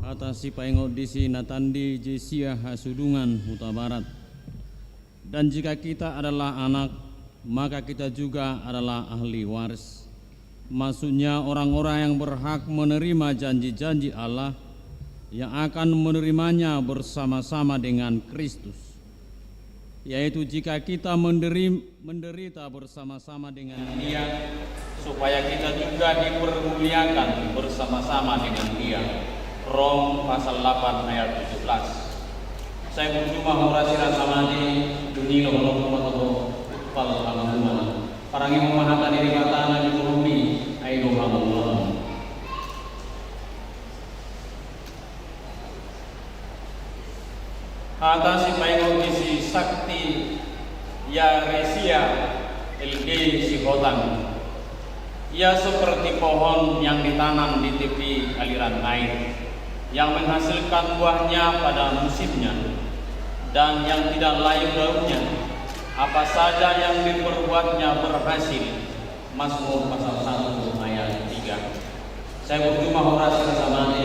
[SPEAKER 6] atas si paingot disi natandi jesia hasudungan huta barat. Dan jika kita adalah anak, maka kita juga adalah ahli waris. Maksudnya orang-orang yang berhak menerima janji-janji Allah yang akan menerimanya bersama-sama dengan Kristus. Yaitu jika kita menderita bersama-sama dengan Dia, supaya kita juga dipermuliakan bersama-sama dengan Dia. Rom pasal 8 ayat 17. Saya berjumpa horasi rasa mati dunia kalau pal pangamuan. Parangi memahatan diri batana di bumi aido pangamuan. Atasi paingo isi sakti ya resia LD Sihotan. Ia seperti pohon yang ditanam di tepi aliran air, yang menghasilkan buahnya pada musimnya dan yang tidak layu daunnya. Apa saja yang diperbuatnya berhasil. Mazmur pasal 1 ayat 3. Saya berjumpa horasi bersama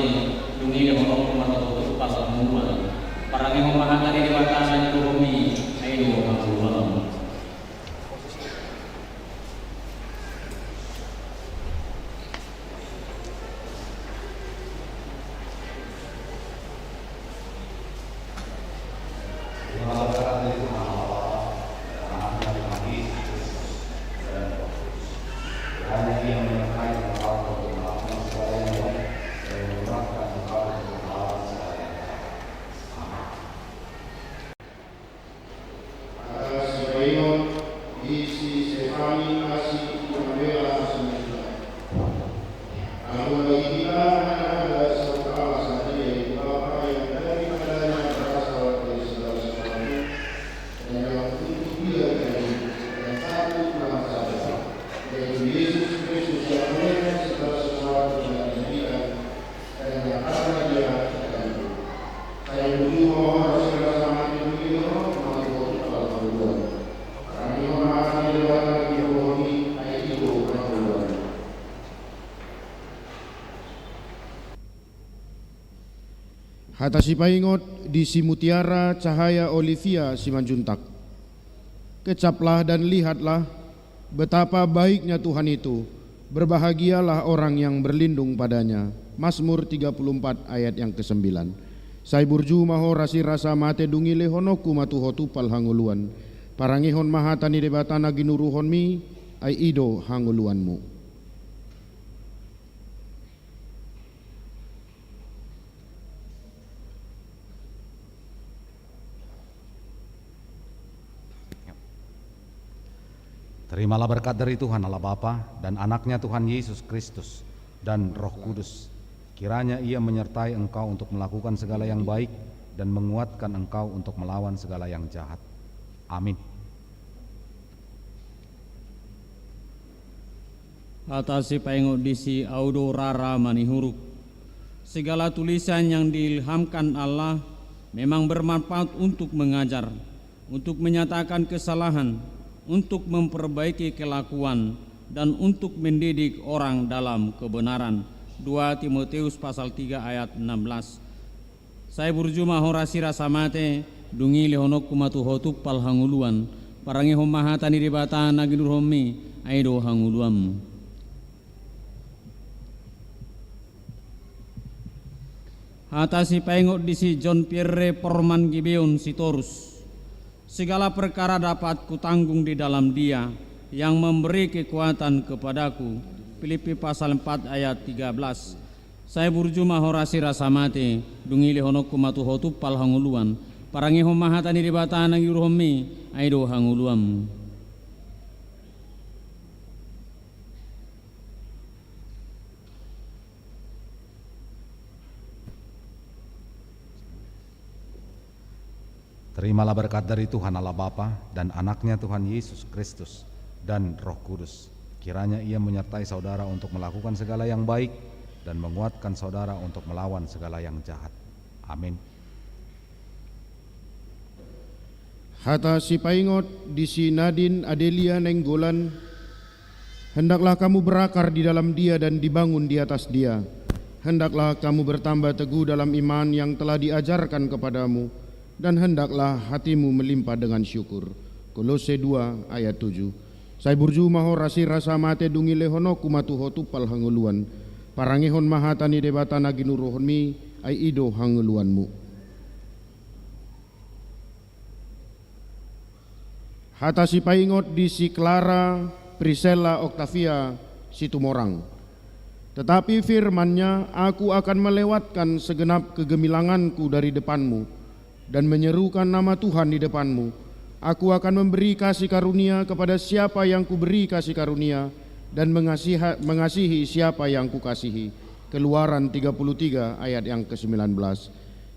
[SPEAKER 6] dunia orang atau pasal 2. Parangi memahami di batasan bumi aido pangamuan.
[SPEAKER 2] Hatasi paingot di si mutiara cahaya Olivia Simanjuntak. Kecaplah dan lihatlah betapa baiknya Tuhan itu. Berbahagialah orang yang berlindung padanya. Mazmur 34 ayat yang ke-9. Sai burju maho rasi rasa mate dungi lehonoku matuhotu pal hanguluan. Parangihon mahatani debatana ginuruhon mi ai ido hanguluanmu.
[SPEAKER 5] Terimalah berkat dari Tuhan Allah Bapa dan anaknya Tuhan Yesus Kristus dan Roh Kudus. Kiranya Ia menyertai engkau untuk melakukan segala yang baik dan menguatkan engkau untuk melawan segala yang jahat. Amin.
[SPEAKER 6] Atasi paingo disi audo rara manihuruk. Segala tulisan yang diilhamkan Allah memang bermanfaat untuk mengajar, untuk menyatakan kesalahan, untuk memperbaiki kelakuan, dan untuk mendidik orang dalam kebenaran. 2 Timotius pasal 3 ayat 16. Saya berjumpa horasi rasa mate dungi lehonok kumatu hotuk pal hanguluan. Parangi homahatani dibatan naginur homi aido hanguluam. Hatasi paingot disi John Pierre Porman Gibeon Sitorus. Segala perkara dapat kutanggung di dalam Dia yang memberi kekuatan kepadaku. Filipi pasal 4 ayat 13. Saya berjumpa horasi rasa mati dungi lehonok kumatu hotu pal hanguluan. Parangi homahatani dibatan nang yuromi aido hanguluam.
[SPEAKER 5] Terimalah berkat dari Tuhan Allah Bapa dan anaknya Tuhan Yesus Kristus dan Roh Kudus. Kiranya Ia menyertai saudara untuk melakukan segala yang baik dan menguatkan saudara untuk melawan segala yang jahat. Amin.
[SPEAKER 2] Hata si paingot di si Nadine Adelia Nenggolan. Hendaklah kamu berakar di dalam Dia dan dibangun di atas Dia. hendaklah kamu bertambah teguh dalam iman yang telah diajarkan kepadamu, dan hendaklah hatimu melimpah dengan syukur. Kolose 2 ayat 7. Sai burju maho rasi rasa mate dungi lehono kumatu hotu pal hanguluan. Parangihon mahatani debata naginuruhonmi ai ido hanguluanmu. Hata si paingot di si Clara Priscilla Octavia Situmorang. Tetapi firman-Nya, aku akan melewatkan segenap kegemilanganku dari depanmu dan menyerukan nama Tuhan di depanmu. Aku akan memberi kasih karunia kepada siapa yang kuberi kasih karunia dan mengasihi siapa yang kukasihi. Keluaran 33 ayat yang ke-19.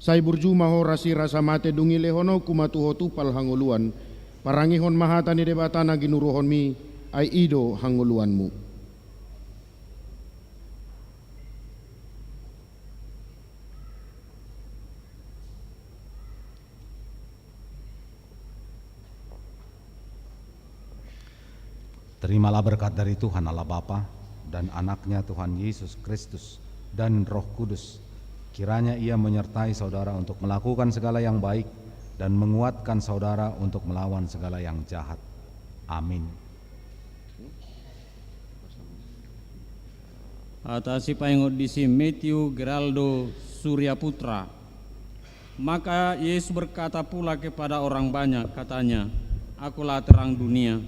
[SPEAKER 2] Sai burju maho rasi rasa mate dungi lehono kumatuho tupal hanguluan. Parangihon mahatani debatana ginuruhonmi ai ido hanguluanmu.
[SPEAKER 5] Terimalah berkat dari Tuhan Allah Bapa dan anaknya Tuhan Yesus Kristus dan Roh Kudus. Kiranya Ia menyertai saudara untuk melakukan segala yang baik dan menguatkan saudara untuk melawan segala yang jahat. Amin.
[SPEAKER 6] Atas paingot disi Matthew Geraldo Surya Putra. Maka Yesus berkata pula kepada orang banyak, katanya, akulah terang dunia.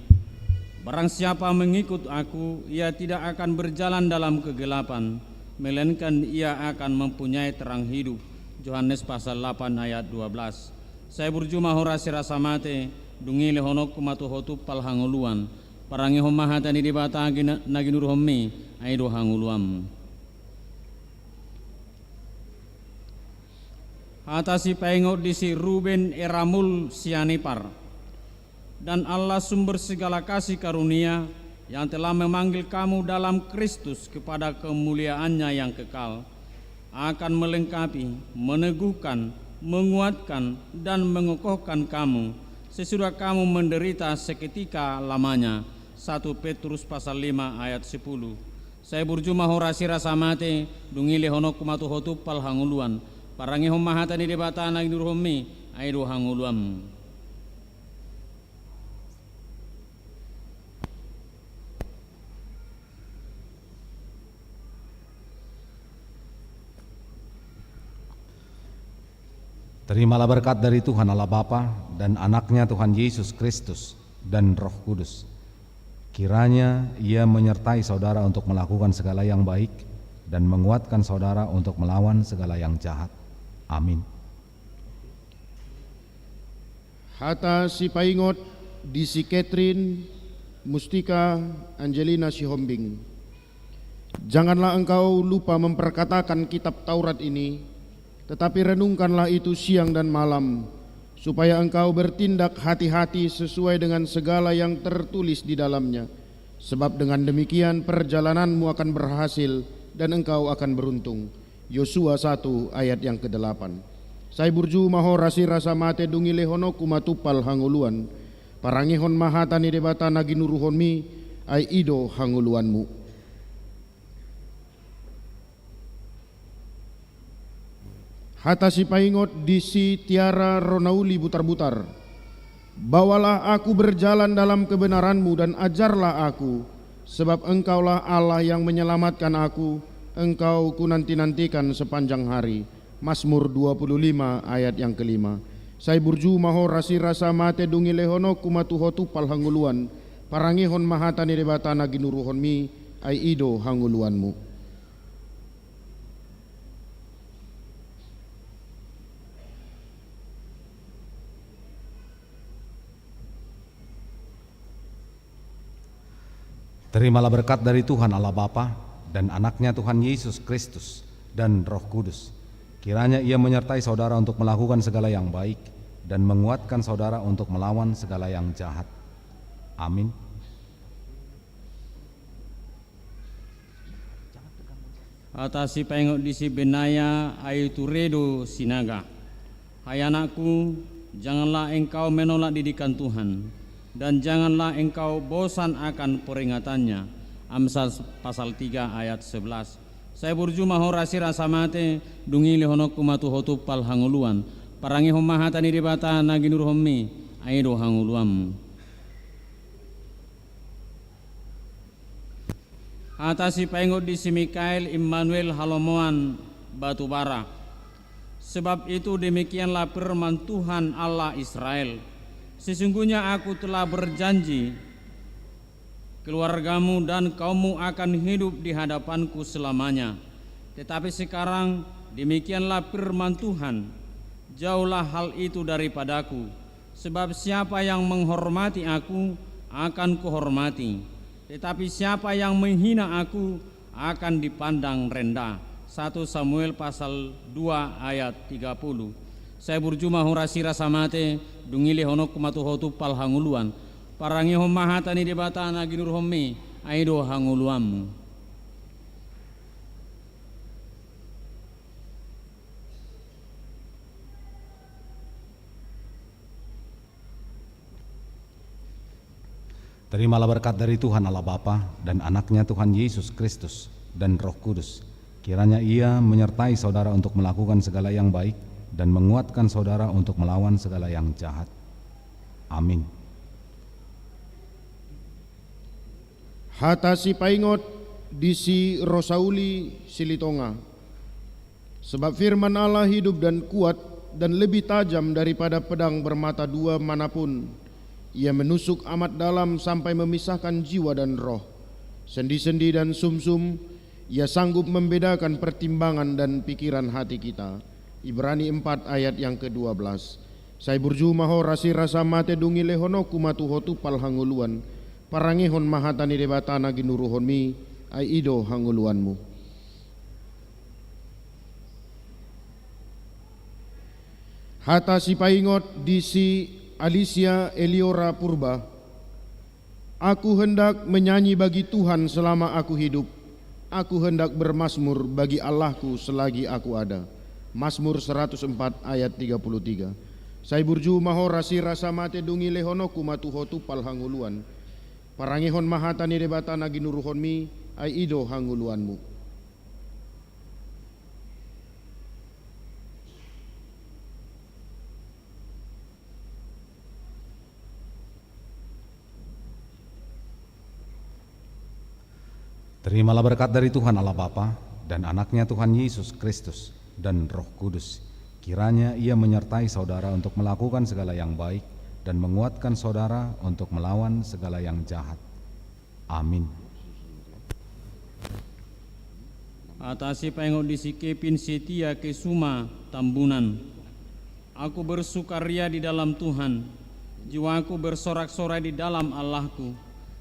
[SPEAKER 6] Barang siapa mengikut aku, ia tidak akan berjalan dalam kegelapan, melainkan ia akan mempunyai terang hidup. Yohanes pasal 8 ayat 12. Saya berjumah horasi rasa mate, dungi lehono kumatu hotu pal hanguluan, parangi homahatani di bata naginur homi, aido hanguluam. Atasi paingot disi Ruben Eramul Sianipar. Dan Allah sumber segala kasih karunia yang telah memanggil kamu dalam Kristus kepada kemuliaan-Nya yang kekal, akan melengkapi, meneguhkan, menguatkan, dan mengokohkan kamu sesudah kamu menderita seketika lamanya. 1 Petrus pasal 5 ayat 10. Saya berjumah horasi rasa mate, dungi lehono kumatu hotu pal hanguluan, parangi homahatani debata naginur homi, aido hanguluam.
[SPEAKER 5] Terimalah berkat dari Tuhan Allah Bapa dan anaknya Tuhan Yesus Kristus dan Roh Kudus. Kiranya Ia menyertai saudara untuk melakukan segala yang baik dan menguatkan saudara untuk melawan segala yang jahat. Amin.
[SPEAKER 2] Hata si paingot di si Catherine Mustika Angelina Sihombing. Janganlah engkau lupa memperkatakan kitab Taurat ini, tetapi renungkanlah itu siang dan malam, supaya engkau bertindak hati-hati sesuai dengan segala yang tertulis di dalamnya. Sebab dengan demikian perjalananmu akan berhasil dan engkau akan beruntung. Yosua 1 ayat yang ke-8. Sai burju maho rasi rasa mate dungi lehono kumatupal hanguluan, parangihon mahatani debata naginuruhonmi ai ido hanguluanmu. Hata si paingot di si Tiara Ronauli butar-butar. Bawalah aku berjalan dalam kebenaran-Mu dan ajarlah aku, sebab Engkaulah Allah yang menyelamatkan aku, Engkau ku nanti-nantikan sepanjang hari. Mazmur 25 ayat yang ke-5. Sai burju maho rasi rasa mate dungi lehono kumatuhotu pal hanguluan, parangihon mahatani debata naginuruhonmi ai ido hanguluanmu.
[SPEAKER 5] Terimalah berkat dari Tuhan Allah Bapa dan anaknya Tuhan Yesus Kristus dan Roh Kudus. Kiranya Ia menyertai saudara untuk melakukan segala yang baik dan menguatkan saudara untuk melawan segala yang jahat. Amin.
[SPEAKER 6] Atasi pengok di si Benaya Aituredo Sinaga. Hai anakku, janganlah engkau menolak didikan Tuhan, dan janganlah engkau bosan akan peringatannya. Amsal pasal 3 ayat 11. Saya burju mahorasi rasa mate dungi lehonok kumatu hotu pal hanguluan. Parangi homahatani dibata naginur hommi aido hanguluam. Atasi paingot di si Mikael Immanuel Halomoan Batubara. Sebab itu demikianlah firman Tuhan Allah Israel. Sesungguhnya aku telah berjanji, keluargamu dan kaummu akan hidup di hadapanku selamanya. Tetapi sekarang demikianlah firman Tuhan, jauhlah hal itu daripadaku. Sebab siapa yang menghormati aku akan kuhormati, tetapi siapa yang menghina aku akan dipandang rendah. 1 Samuel pasal 2 ayat 30. Saya burjuma horasi rasa mate dungile honok kumatu hotu pal hanguluan. Parangi homahatani debata naginur homi aido hanguluam.
[SPEAKER 5] Terimalah berkat dari Tuhan Allah Bapa dan anaknya Tuhan Yesus Kristus dan Roh Kudus. Kiranya ia menyertai saudara untuk melakukan segala yang baik dan menguatkan saudara untuk melawan segala yang jahat. Amin.
[SPEAKER 2] Hatasi paingot disi Rosauli Silitonga. Sebab firman Allah hidup dan kuat dan lebih tajam daripada pedang bermata dua manapun. Ia menusuk amat dalam sampai memisahkan jiwa dan roh, sendi-sendi dan sumsum. Ia sanggup membedakan pertimbangan dan pikiran hati kita. Ibrani 4 ayat yang ke-12. Saya burju maho rasi rasa mate dungi lehono kumatu hotu pal hanguluan. Parangihon mahatani debatana ginuruhon mi ai ido hanguluanmu. Hata si paingot disi Alicia Eliora Purba. Aku hendak menyanyi bagi Tuhan selama aku hidup. Aku hendak bermazmur bagi Allahku selagi aku ada. Mazmur 104 ayat 33. Saya burju maho rasi rasa mate dungi lehono kumatu hotu pal hanguluan. Parangihon mahatani debatana ginuruhon mi ai ido hanguluanmu.
[SPEAKER 5] Terimalah berkat dari Tuhan Allah Bapa dan anaknya Tuhan Yesus Kristus dan Roh Kudus. Kiranya ia menyertai saudara untuk melakukan segala yang baik dan menguatkan saudara untuk melawan segala yang jahat. Amin.
[SPEAKER 6] Atasi paingot disi Kepin Setia Kesuma Tambunan. Aku bersukaria di dalam Tuhan, jiwaku bersorak-sorai di dalam Allahku.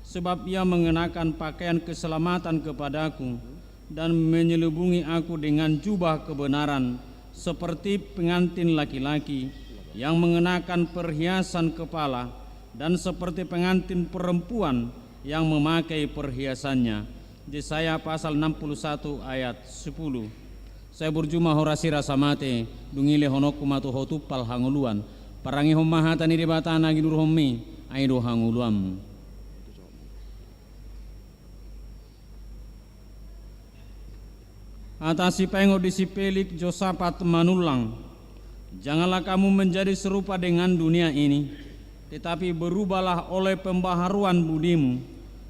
[SPEAKER 6] Sebab ia mengenakan pakaian keselamatan kepadaku dan menyelubungi aku dengan jubah kebenaran, seperti pengantin laki-laki yang mengenakan perhiasan kepala dan seperti pengantin perempuan yang memakai perhiasannya. Yesaya pasal 61 ayat 10. Saya berjumah horasi rasa mate dungile honok kumatu hotu pal hanguluan. Parangi homahatani debatana gidur hommi aido hanguluam. Atasi paingot disi Pelik Josafat Manulang. Janganlah kamu menjadi serupa dengan dunia ini, tetapi berubahlah oleh pembaharuan budimu,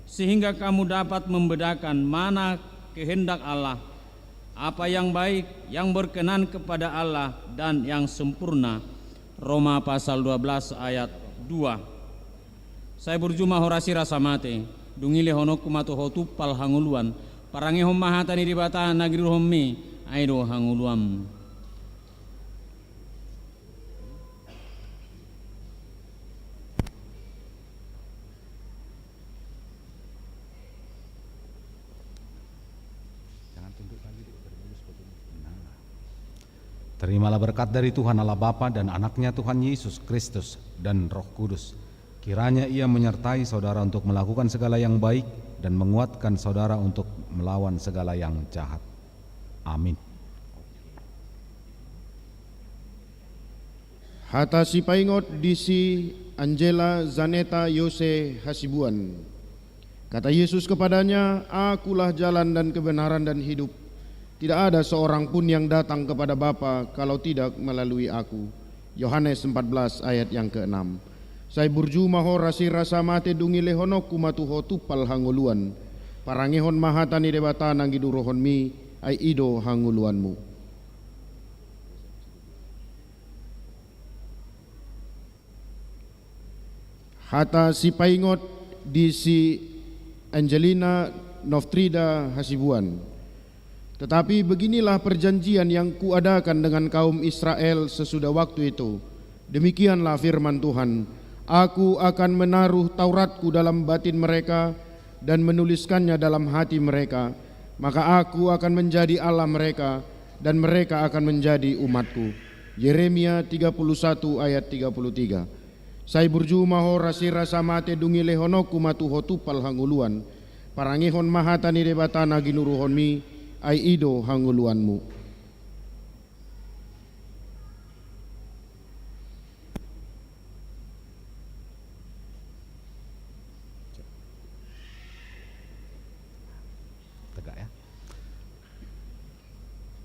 [SPEAKER 6] sehingga kamu dapat membedakan mana kehendak Allah, apa yang baik, yang berkenan kepada Allah dan yang sempurna. Roma pasal 12 ayat 2. Saya berjumah horasi rasa mate dungile honok kumatu hotu pal hanguluan. Parangi homahatani dibata nagiru hommi aido hanguluam.
[SPEAKER 5] Terimalah berkat dari Tuhan Allah Bapa dan anaknya Tuhan Yesus Kristus dan Roh Kudus. Kiranya ia menyertai saudara untuk melakukan segala yang baik dan menguatkan saudara untuk melawan segala yang jahat. Amin.
[SPEAKER 2] Hatasi paingot disi Angela Zaneta Yose Hasibuan. Kata Yesus kepadanya, akulah jalan dan kebenaran dan hidup. Tidak ada seorang pun yang datang kepada Bapa kalau tidak melalui aku. Yohanes 14 ayat yang ke-6. Sai burju maho rasi rasa mate dungi lehono kumatuho tupal hanguluan. Parangehon mahatani debata nangidurohon mi ai ido hanguluanmu. Hata si paingot di si Angelina Noftrida Hasibuan. Tetapi beginilah perjanjian yang kuadakan dengan kaum Israel sesudah waktu itu. Demikianlah firman Tuhan. Aku akan menaruh Tauratku dalam batin mereka dan menuliskannya dalam hati mereka. Maka aku akan menjadi Allah mereka dan mereka akan menjadi umatku. Yeremia 31 ayat 33. Sai burju maho rasi rasa mate dungi lehonoku matuho tupal hanguluan. Parangihon mahatani debatana ginuruhon mi ai ido hanguluanmu.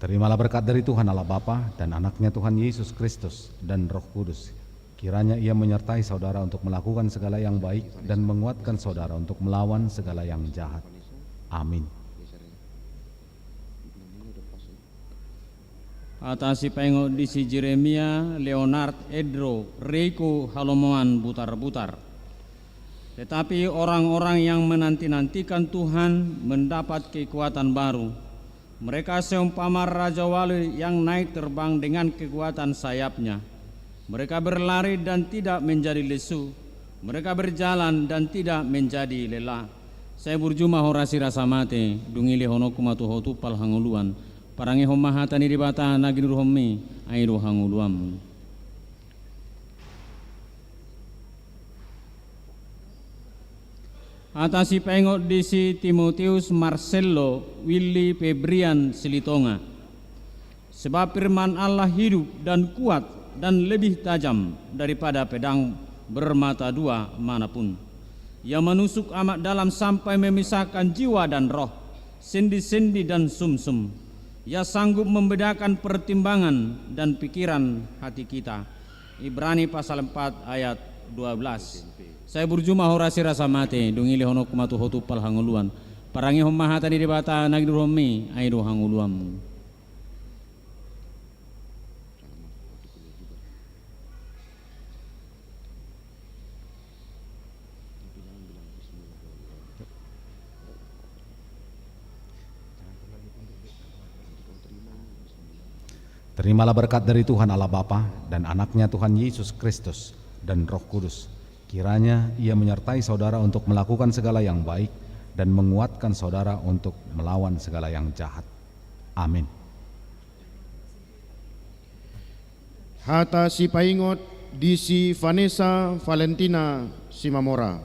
[SPEAKER 5] Terimalah berkat dari Tuhan Allah Bapa dan anaknya Tuhan Yesus Kristus dan Roh Kudus. Kiranya ia menyertai saudara untuk melakukan segala yang baik dan menguatkan saudara untuk melawan segala yang jahat. Amin.
[SPEAKER 6] Atas si pengo di si Jeremia, Leonard Edro, Reiko Halomoan butar-butar. Tetapi orang-orang yang menanti-nantikan Tuhan mendapat kekuatan baru. Mereka seumpama Raja Wali yang naik terbang dengan kekuatan sayapnya. Mereka berlari dan tidak menjadi lesu. Mereka berjalan dan tidak menjadi lelah. Saya burjuma horasi rasa mate, dungili honoku matuhotu pal hanguluan. Parangi homahatani dibata nagin ruhomi, airu hanguluam. Atasi pengok di si Timotius Marcelo Willy Febrian Silitonga. Sebab firman Allah hidup dan kuat dan lebih tajam daripada pedang bermata dua manapun. Ia menusuk amat dalam sampai memisahkan jiwa dan roh, sendi-sendi dan sumsum. Ia sanggup membedakan pertimbangan dan pikiran hati kita. Ibrani pasal 4 ayat 12. Saya burjuma horasi rasa mate, dungili honok kumatu hotu pal hanguluan. Parangi homahatani debata nagduromi airu hanguluam.
[SPEAKER 5] Terimalah berkat dari Tuhan Allah Bapa dan anaknya Tuhan Yesus Kristus dan Roh Kudus. Kiranya ia menyertai saudara untuk melakukan segala yang baik dan menguatkan saudara untuk melawan segala yang jahat. Amin.
[SPEAKER 2] Hata si paingot di si Vanessa Valentina Simamora.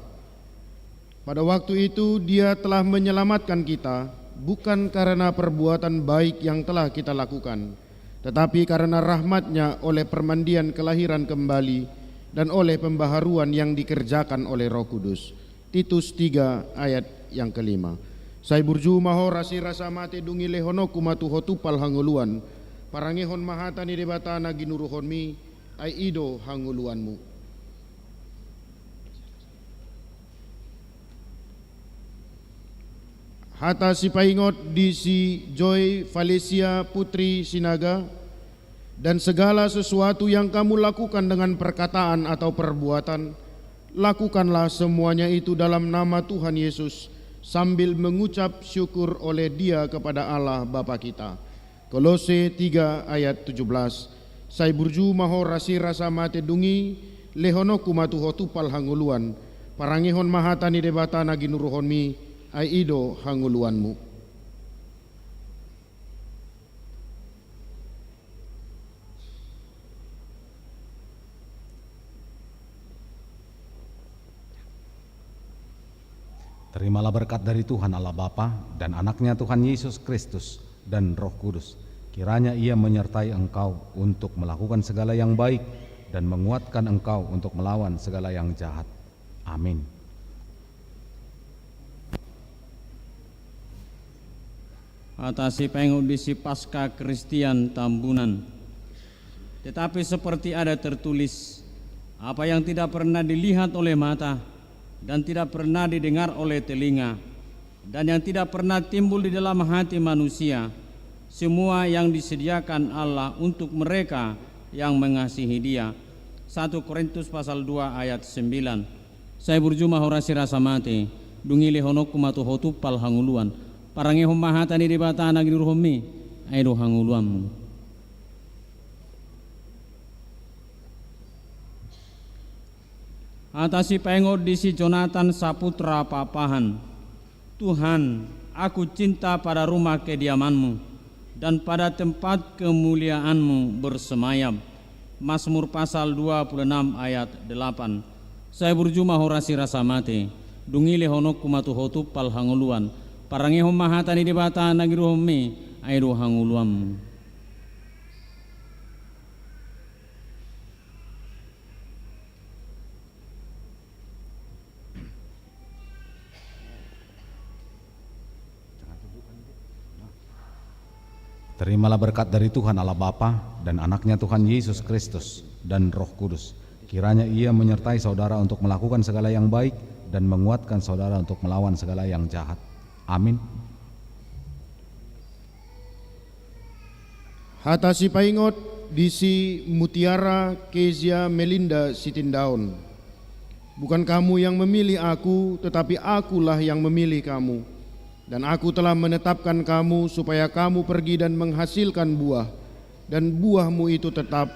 [SPEAKER 2] Pada waktu itu dia telah menyelamatkan kita bukan karena perbuatan baik yang telah kita lakukan, tetapi karena rahmat-Nya oleh permandian kelahiran kembali dan oleh pembaharuan yang dikerjakan oleh Roh Kudus. Titus 3 ayat yang kelima. Sai burju maho rasi rasa mate dungi lehonoku matuho tupal hanguluan. Parangehon mahatani debatana ginuruhon mi ai ido hanguluanmu. Hata si paingot di si Joy Valencia Putri Sinaga. Dan segala sesuatu yang kamu lakukan dengan perkataan atau perbuatan, lakukanlah semuanya itu dalam nama Tuhan Yesus sambil mengucap syukur oleh Dia kepada Allah Bapa kita. Kolose 3 ayat 17. Sai burju maho rasi rasa mate dungi lehonoku matuho tupal hanguluan. Parangihon mahatani debata naginuruhon mi ai ido hanguluanmu.
[SPEAKER 5] Terimalah berkat dari Tuhan Allah Bapa dan anaknya Tuhan Yesus Kristus dan Roh Kudus. Kiranya ia menyertai engkau untuk melakukan segala yang baik dan menguatkan engkau untuk melawan segala yang jahat. Amin.
[SPEAKER 6] atasi pengudisi pasca Kristian Tambunan. Tetapi seperti ada tertulis, apa yang tidak pernah dilihat oleh mata dan tidak pernah didengar oleh telinga dan yang tidak pernah timbul di dalam hati manusia, semua yang disediakan Allah untuk mereka yang mengasihi Dia. 1 Korintus pasal 2 ayat 9. Saya berjumah horasi rasa mati, dungili honok kumatu hotu pal hanguluan, parangi homahatani di bata nagi nurhomi, aido hanguluanmu. Atasi pengod disi Jonathan Saputra Papahan. Tuhan, aku cinta pada rumah kediamanmu dan pada tempat kemuliaanmu bersemayam. Mazmur pasal 26 ayat 8. Saya berjumah horasi rasa mati, dungile honok kumatu hotu pal hanguluan, parangi homahatani di bata nagiruhomi, aido hanguluanmu.
[SPEAKER 5] Terimalah berkat dari Tuhan Allah Bapa dan anaknya Tuhan Yesus Kristus dan Roh Kudus. Kiranya Ia menyertai saudara untuk melakukan segala yang baik dan menguatkan saudara untuk melawan segala yang jahat. Amin.
[SPEAKER 2] Hatasi paingot disi Mutiara Kezia Melinda Sitindaun. Bukan kamu yang memilih aku, tetapi akulah yang memilih kamu. Dan aku telah menetapkan kamu supaya kamu pergi dan menghasilkan buah, dan buahmu itu tetap,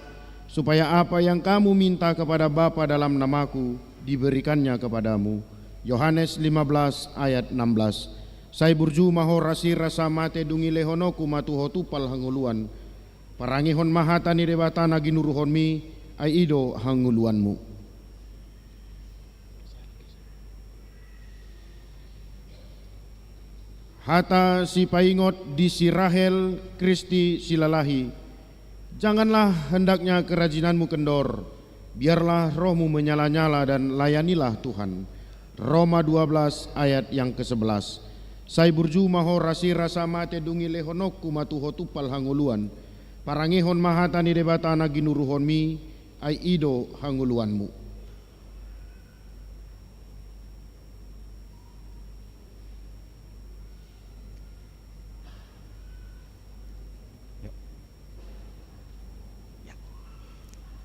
[SPEAKER 2] supaya apa yang kamu minta kepada Bapa dalam namaku diberikannya kepadamu. Yohanes 15 ayat 16. Saya burju mahorasi rasa mate dungi lehonoku matuho tupal hanguluan, parangihon mahatani debatana ginuruhonmi ai ido hanguluanmu. Hata si paingot di si Rahel Kristi silalahi. Janganlah hendaknya kerajinanmu kendor, biarlah rohmu menyala-nyala dan layanilah Tuhan. Roma 12 ayat yang ke-11. Sai burju maho rasi rasa mate dungi lehonokku matuho tupal hanguluan, parangihon mahatani debatana ginuruhonmi ai ido hanguluanmu.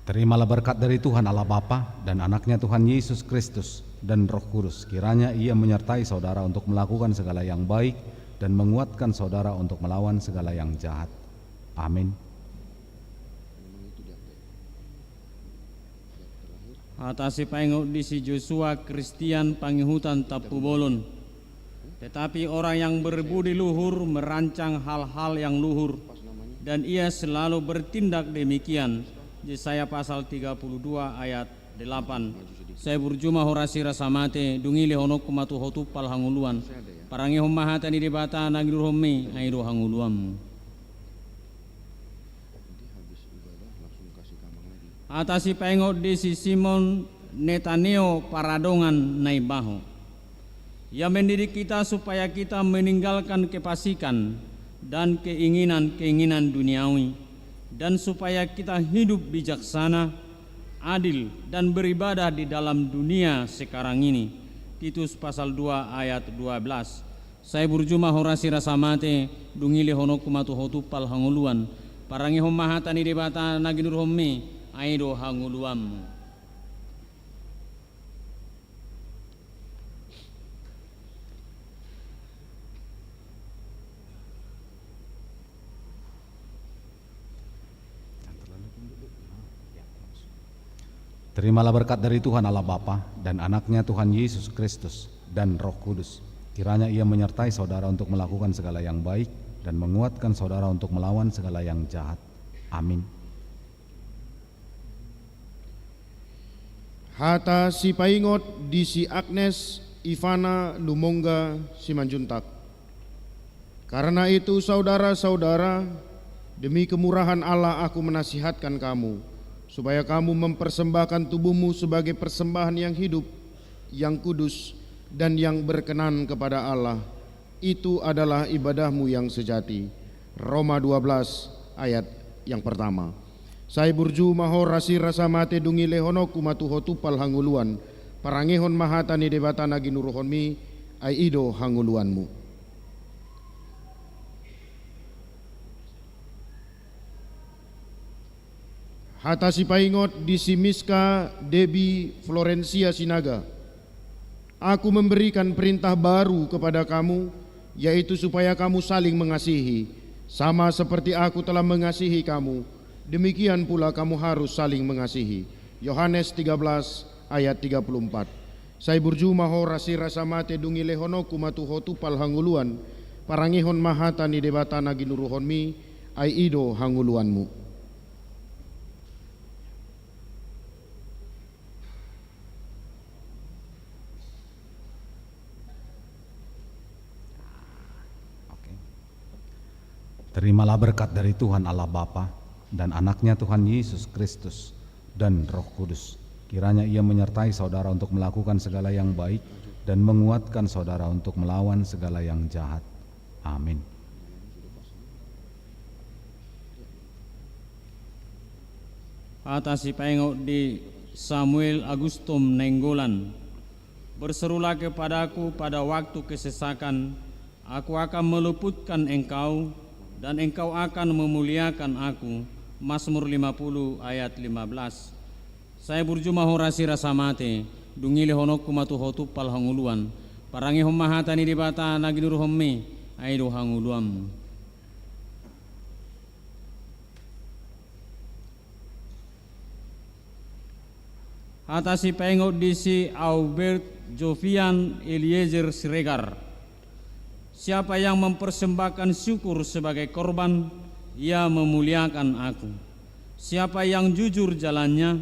[SPEAKER 5] Terimalah berkat dari Tuhan Allah Bapa dan anaknya Tuhan Yesus Kristus dan Roh Kudus. Kiranya Ia menyertai saudara untuk melakukan segala yang baik dan menguatkan saudara untuk melawan segala yang jahat. Amin.
[SPEAKER 6] Atasi paingot di si Joshua Kristian Pangihutan Tapubolon. Tetapi orang yang berbudi luhur merancang hal-hal yang luhur, dan ia selalu bertindak demikian. Yesaya pasal 32 ayat 8. Saya berjumah horasi rasa mate, dungi lehonok kumatu hotu pal hanguluan, parangi homahatani di bata nagiruhomi aido hanguluanmu. Atasi paingot di si Simon Netaneo Paradongan Naibaho. Ia mendidik kita supaya kita meninggalkan kefasikan dan keinginan-keinginan duniawi, dan supaya kita hidup bijaksana, adil, dan beribadah di dalam dunia sekarang ini. Titus pasal 2 ayat 12. Saya berjumah horasi rasa mate, dungi lehonok kumatu hotu pal hanguluan, parangi homahatani debata naginurhomi aido hanguluanmu.
[SPEAKER 5] Terimalah berkat dari Tuhan Allah Bapa dan anaknya Tuhan Yesus Kristus dan Roh Kudus. Kiranya Ia menyertai saudara untuk melakukan segala yang baik dan menguatkan saudara untuk melawan segala yang jahat. Amin.
[SPEAKER 2] Hata si paingot di si Agnes Ivana Lumongga Simanjuntak. Karena itu saudara-saudara, demi kemurahan Allah aku menasihatkan kamu, supaya kamu mempersembahkan tubuhmu sebagai persembahan yang hidup, yang kudus, dan yang berkenan kepada Allah. itu adalah ibadahmu yang sejati. Roma 12 ayat yang pertama. Sai burju mahor rasi rasa mate dungi lehono kumatuho tupal hanguluan, parangehon mahatani debatana ginuruhon mi, ai ido hanguluanmu. Hata si paingot di Simiska Debi Florencia Sinaga. Aku memberikan perintah baru kepada kamu, yaitu supaya kamu saling mengasihi, sama seperti aku telah mengasihi kamu, demikian pula kamu harus saling mengasihi. Yohanes 13 ayat 34. Sai burju maho rasi rasa mate dungi lehono kumatuho tupal hanguluan, parangihon mahatani debatana ginuruhon mi, ai ido hanguluanmu.
[SPEAKER 5] Terimalah berkat dari Tuhan Allah Bapa dan anaknya Tuhan Yesus Kristus dan Roh Kudus. Kiranya ia menyertai saudara untuk melakukan segala yang baik dan menguatkan saudara untuk melawan segala yang jahat. Amin.
[SPEAKER 6] Atas pengok di Samuel Agustum Nenggolan. Berserulah kepadaku pada waktu kesesakan, aku akan meluputkan engkau dan engkau akan memuliakan aku. Mazmur 50 ayat 15. Saya burjuma horasi rasa mate, dungile honok kumatu hotu pal hanguluan, parangi homahatani di bata naginur homme, aido hanguluam. Hatasi pengok disi Albert Jovian Eliezer Siregar. Siapa yang mempersembahkan syukur sebagai korban, ia memuliakan aku. Siapa yang jujur jalannya,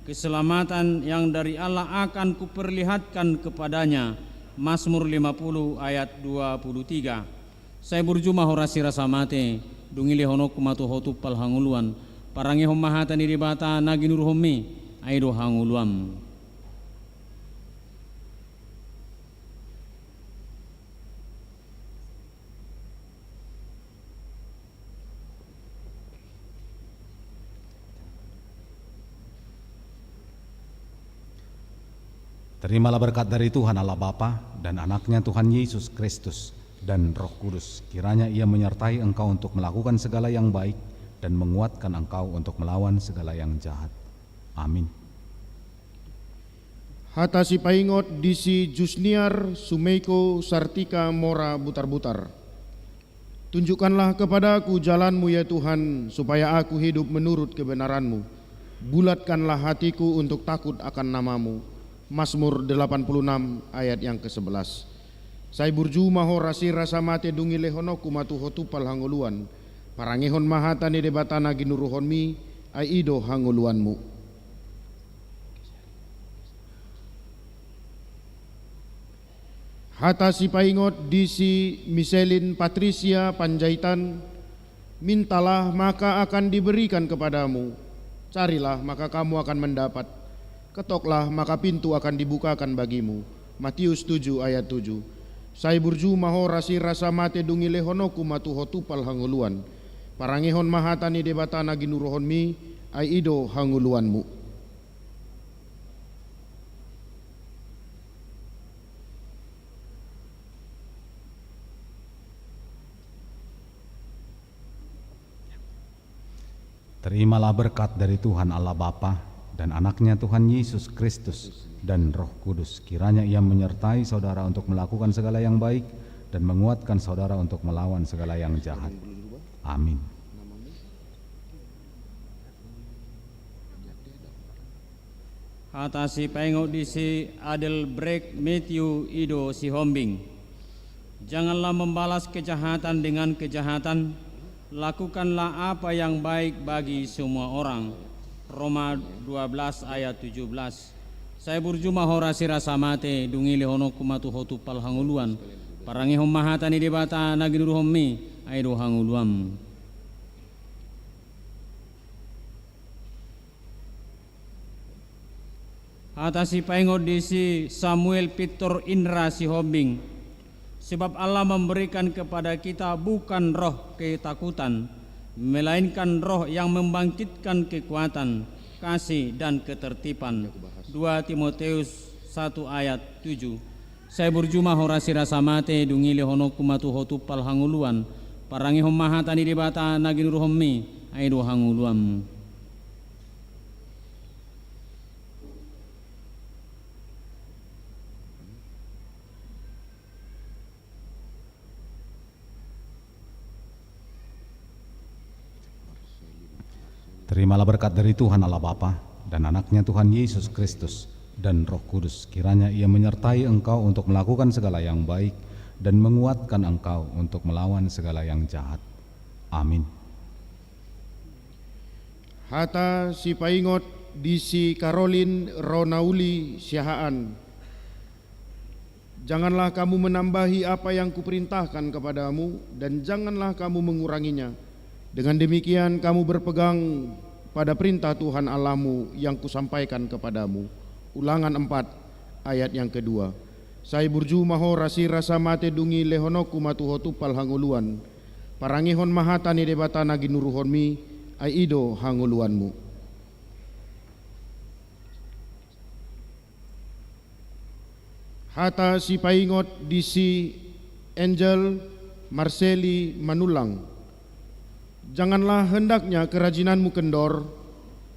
[SPEAKER 6] keselamatan yang dari Allah akan kuperlihatkan kepadanya. Mazmur 50 ayat 23. Saya berjumah horasi rasa mate, dungili honok kumatu hotu pal hanguluan, parangi homahatan di bata naginur homme, aido hanguluam.
[SPEAKER 5] Terimalah berkat dari Tuhan Allah Bapa dan anaknya Tuhan Yesus Kristus dan Roh Kudus. Kiranya ia menyertai engkau untuk melakukan segala yang baik dan menguatkan engkau untuk melawan segala yang jahat. Amin.
[SPEAKER 2] Hata si paingot disi Jusniar Sumeiko Sartika Mora Butar-Butar. Tunjukkanlah kepadaku jalanmu ya Tuhan, supaya aku hidup menurut kebenaranmu. Bulatkanlah hatiku untuk takut akan namamu. Mazmur 86 ayat yang ke-11. Sai burju maho rasi rasa mate dungi lehono kumatu hotu pal hanguluan, parangehon mahatani debatana ginuruhon mi, ai ido hanguluanmu. Hata si paingot disi Miselin Patricia Panjaitan. Mintalah maka akan diberikan kepadamu, carilah maka kamu akan mendapat, ketoklah maka pintu akan dibukakan bagimu. Matius 7 ayat 7. Sai burju maho rasi rasa mate dungi lehono kumatu hotu pal hanguluan, parangehon mahatani debatana ginuruhon mi, ai ido hanguluanmu.
[SPEAKER 5] Terimalah berkat dari Tuhan Allah Bapa dan anaknya Tuhan Yesus Kristus dan Roh Kudus. Kiranya ia menyertai saudara untuk melakukan segala yang baik dan menguatkan saudara untuk melawan segala yang jahat. Amin.
[SPEAKER 6] Hatasi pengok disi Adelbrecht Matthew Ido Sihombing. Janganlah membalas kejahatan dengan kejahatan, lakukanlah apa yang baik bagi semua orang. Roma 12 ayat 17. Saya burjuma horasi rasa mate dungi lehono kumatu hotu pal hanguluan, parangi homahatani debata naginur homme, aido hanguluam. Atasi paingot disi Samuel Victor Indra Sihombing. Sebab Allah memberikan kepada kita bukan roh ketakutan, melainkan roh yang membangkitkan kekuatan, kasih dan ketertiban. 2 Timotius 1 ayat 7. Saya berjumah horasi rasa mate dungile honoku matu hotu pal hanguluan, parangi hom mahatani debata nagin ruhomi aido hanguluam.
[SPEAKER 5] Terimalah berkat dari Tuhan Allah Bapa dan anaknya Tuhan Yesus Kristus dan Roh Kudus. Kiranya ia menyertai engkau untuk melakukan segala yang baik dan menguatkan engkau untuk melawan segala yang jahat. Amin.
[SPEAKER 2] Hata si paingot di si Caroline Ronauli Siahaan. Janganlah kamu menambahi apa yang kuperintahkan kepadamu dan janganlah kamu menguranginya. Dengan demikian kamu berpegang pada perintah Tuhan Allahmu yang kusampaikan kepadamu. Ulangan 4 ayat yang kedua. Saya burju maho rasi rasa mate dungi lehonoku matuho tupal hanguluan. Parangihon mahatani debatana ginuruhonmi aido hanguluanmu. Hata si paingot di si Angel Marceli Manulang. Janganlah hendaknya kerajinanmu kendor,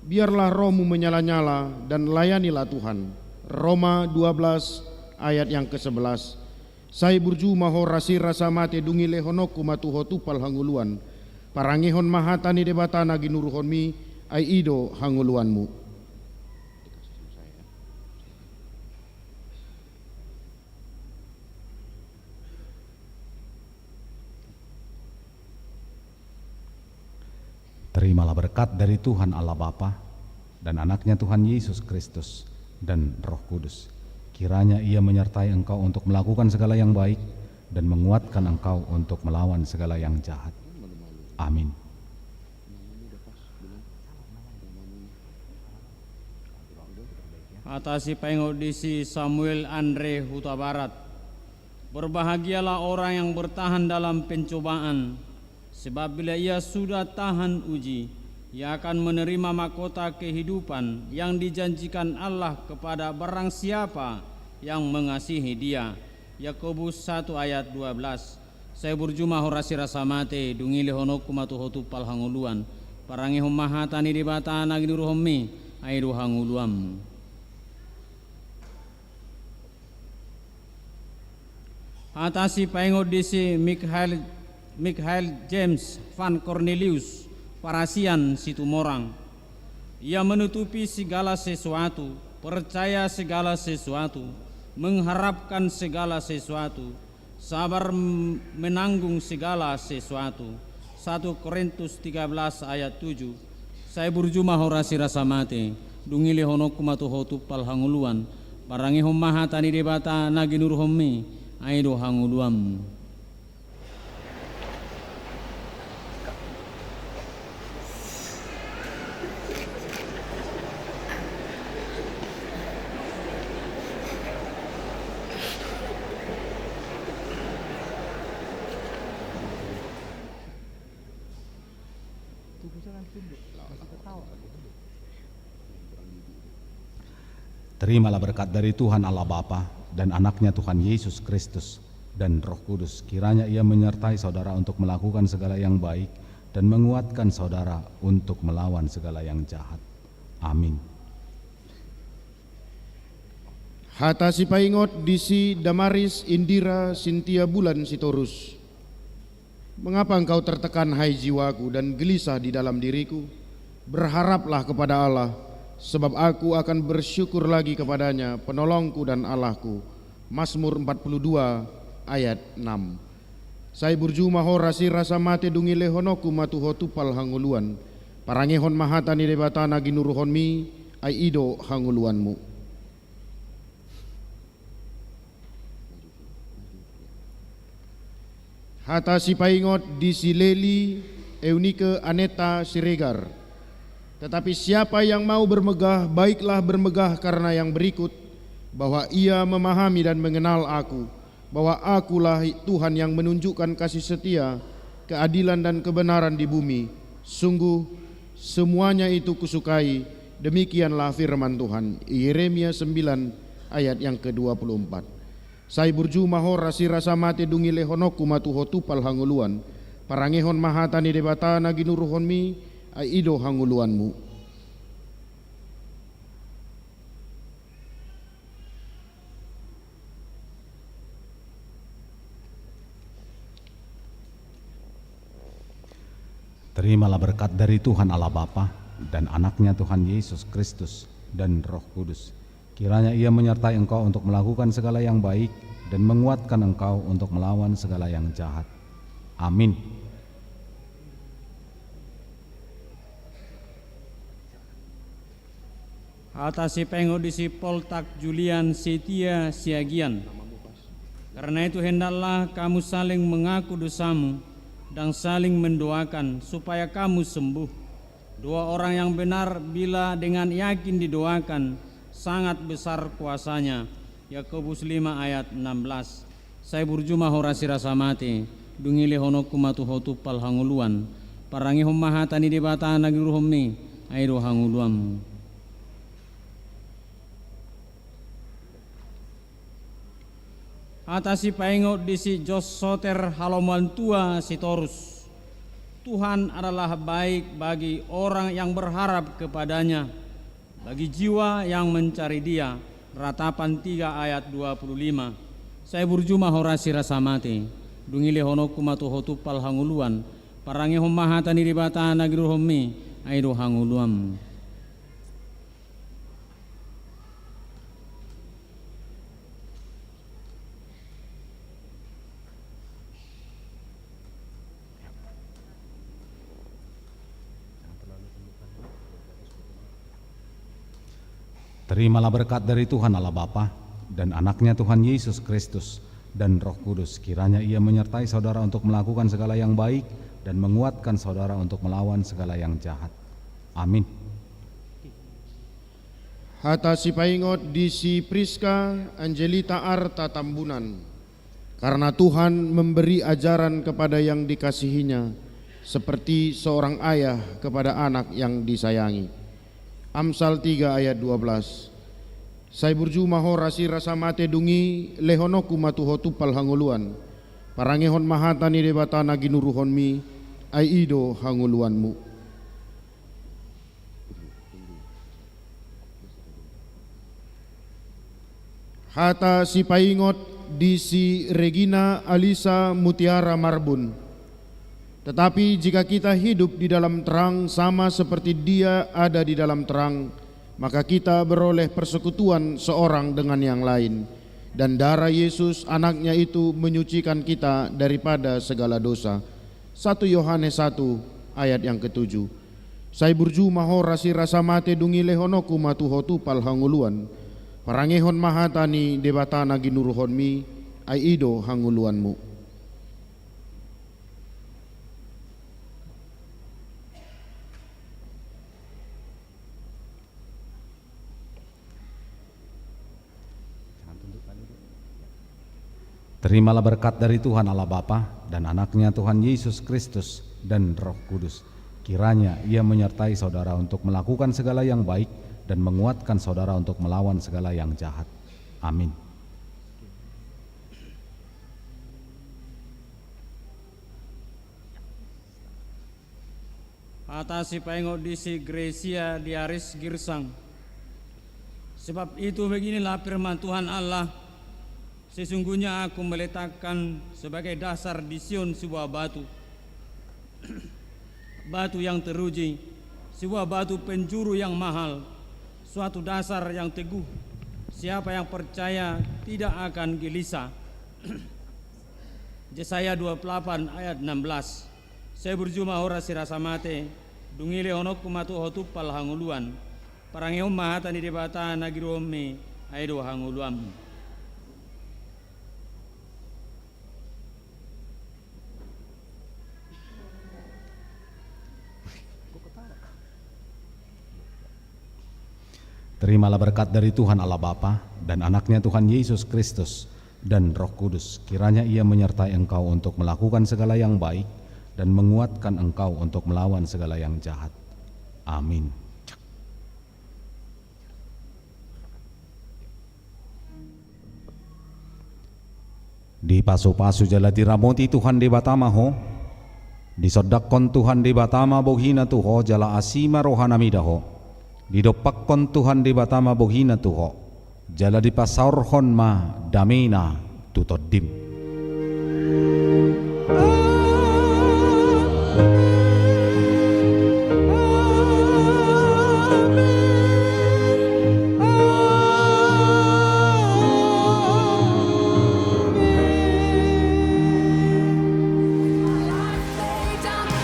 [SPEAKER 2] biarlah rohmu menyala-nyala dan layanilah Tuhan. Roma 12 ayat yang ke-11. Sai burju maho rasi rasa mate dungi lehonoku matuho tupal hanguluan. Parangihon mahatani debatana ginuruhonmi ai ido hanguluanmu.
[SPEAKER 5] Terimalah berkat dari Tuhan Allah Bapa dan anaknya Tuhan Yesus Kristus dan Roh Kudus. Kiranya ia menyertai engkau untuk melakukan segala yang baik dan menguatkan engkau untuk melawan segala yang jahat. Amin.
[SPEAKER 6] Atasi pengodisi Samuel Andre Huta Barat. Berbahagialah orang yang bertahan dalam pencobaan, sebab bila ia sudah tahan uji, ia akan menerima mahkota kehidupan yang dijanjikan Allah kepada barang siapa yang mengasihi dia. Yakobus 1 ayat 12. Saya berjumah horasi rasa mate dungile honoku matu hotu pal hanguluan. Parangi homahatani debata naginuruhomi airu hanguluam. Atasi pengodisi Michael James Van Cornelius Parasian Situmorang. Ia menutupi segala sesuatu, percaya segala sesuatu, mengharapkan segala sesuatu, sabar menanggung segala sesuatu. 1 Korintus 13 ayat 7. Saya berjumah horasi rasa mate dungile honoku matu hotu pal hanguluan. Parangi homahatani debata naginurhomi aido hanguluam.
[SPEAKER 5] Terimalah berkat dari Tuhan Allah Bapa dan anaknya Tuhan Yesus Kristus dan Roh Kudus. Kiranya ia menyertai saudara untuk melakukan segala yang baik dan menguatkan saudara untuk melawan segala yang jahat. Amin.
[SPEAKER 2] Hata si paingot di si Damaris Indira Sintia Bulan Sitorus. Mengapa engkau tertekan hai jiwaku dan gelisah di dalam diriku? Berharaplah kepada Allah, sebab aku akan bersyukur lagi kepadanya, penolongku dan Allahku. Mazmur 42 ayat 6. Saya burju maho rasi rasa mate dungile honoku matuho tupal hanguluan. Parangihon mahatani debatana ginuruhonmi ai ido hanguluanmu. Hata si paingot di si Leli Eunike Aneta Siregar. Tetapi siapa yang mau bermegah, baiklah bermegah karena yang berikut, bahwa ia memahami dan mengenal aku, bahwa akulah Tuhan yang menunjukkan kasih setia, keadilan dan kebenaran di bumi. Sungguh semuanya itu kusukai. Demikianlah firman Tuhan. Yeremia 9 ayat yang ke-24. Sai burju mahor rasi rasa mate dungi lehonoku matuho tupal hanguluan. Parangehon mahatani debata naginuruhon mi ai ido hanguluanmu.
[SPEAKER 5] Terimalah berkat dari Tuhan Allah Bapa dan anaknya Tuhan Yesus Kristus dan Roh Kudus. Kiranya ia menyertai engkau untuk melakukan segala yang baik dan menguatkan engkau untuk melawan segala yang jahat. Amin.
[SPEAKER 6] Atasi pengo disipol tak Julian Setia Siagian. Karena itu hendaklah kamu saling mengaku dosamu dan saling mendoakan supaya kamu sembuh. Dua orang yang benar bila dengan yakin didoakan, sangat besar kuasanya. Yakobus 5 ayat 16. Saya burjuma horasi rasa mati, dungile honoku matu hotu pal hanguluan, parangi homahatani debata nagiruhomni, airo hanguluam. Atasi paingo disi Jos Soter halomuan tua si Torus. Tuhan adalah baik bagi orang yang berharap kepadanya, bagi jiwa yang mencari Dia. Ratapan 3 ayat 25. Saya burjuma horasi rasa mati, dungile honoku matu hotu pal hanguluan, parangi homahatani dibata nagiruhomi, aido hanguluam.
[SPEAKER 5] Terimalah berkat dari Tuhan Allah Bapa dan anaknya Tuhan Yesus Kristus dan Roh Kudus. Kiranya ia menyertai saudara untuk melakukan segala yang baik dan menguatkan saudara untuk melawan segala yang jahat. Amin.
[SPEAKER 2] Hata si paingot di si Priska Angelita Arta Tambunan. Karena Tuhan memberi ajaran kepada yang dikasihinya, seperti seorang ayah kepada anak yang disayangi. Amsal 3 ayat 12. Sai burju mahorasi rasa mate dungi lehonoku matuho tupal hanguluan. Parangehon mahatani debata naginuruhon mi ai ido hanguluanmu. Hata si paingot di si Regina Alisa Mutiara Marbun. Tetapi jika kita hidup di dalam terang sama seperti Dia ada di dalam terang, maka kita beroleh persekutuan seorang dengan yang lain, dan darah Yesus anaknya itu menyucikan kita daripada segala dosa. 1 Yohanes 1 ayat yang ke-7. Sai burju mahorasi rasa mate dungi lehonoku matuhotu pal hanguluan, parangehon mahatani debatana ginuruhon mi ai ido hanguluanmu.
[SPEAKER 5] Terimalah berkat dari Tuhan Allah Bapa dan anaknya Tuhan Yesus Kristus dan Roh Kudus. Kiranya ia menyertai saudara untuk melakukan segala yang baik dan menguatkan saudara untuk melawan segala yang jahat. Amin.
[SPEAKER 6] Atasi paingo disi Grecia Diaris Girsang. Sebab itu beginilah firman Tuhan Allah. Sesungguhnya aku meletakkan sebagai dasar di Sion sebuah batu, batu yang teruji, sebuah batu penjuru yang mahal, suatu dasar yang teguh. Siapa yang percaya tidak akan gelisah. Yesaya 28 ayat 16. Saya berjumpa horasi rasa mate, dungile honok kumatu hotu pal hanguluan, parangehom mahatani debata nagiromi aido hanguluam.
[SPEAKER 5] Terimalah berkat dari Tuhan Allah Bapa dan anaknya Tuhan Yesus Kristus dan Roh Kudus, kiranya ia menyertai engkau untuk melakukan segala yang baik dan menguatkan engkau untuk melawan segala yang jahat. Amin. Di pasu-pasu jala diramoti Tuhan di batama ho, di sodakon Tuhan di batama bohina tuho jala asima rohanamida ho, di dopakkon Tuhan di batama bohina tuho, jala di pasaurhon ma damina tutodim.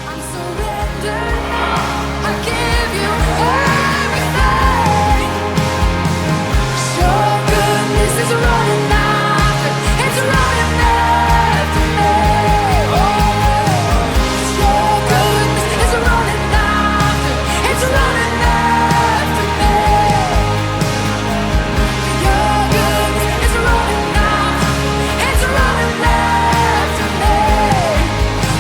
[SPEAKER 1] I'm surrendered now. I give you everything. Your goodness is running after, it's running after me. Your goodness is running after, it's running after me. Your goodness is running after, it's running after me.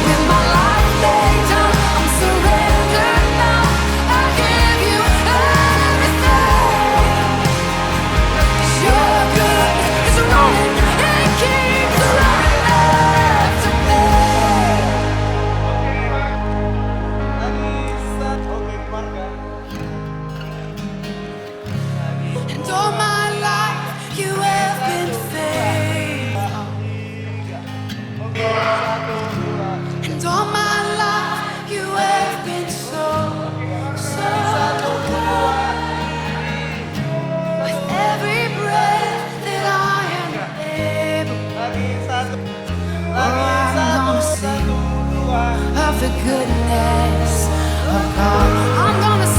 [SPEAKER 1] With my life laid down, I'm surrendered now. I give you everything. Your goodness is running, it keeps running after me. And all my life you have been faithful. And all my life you have been so, so good. With every breath that I am able, I'm gonna sing of the goodness of God. I'm gonna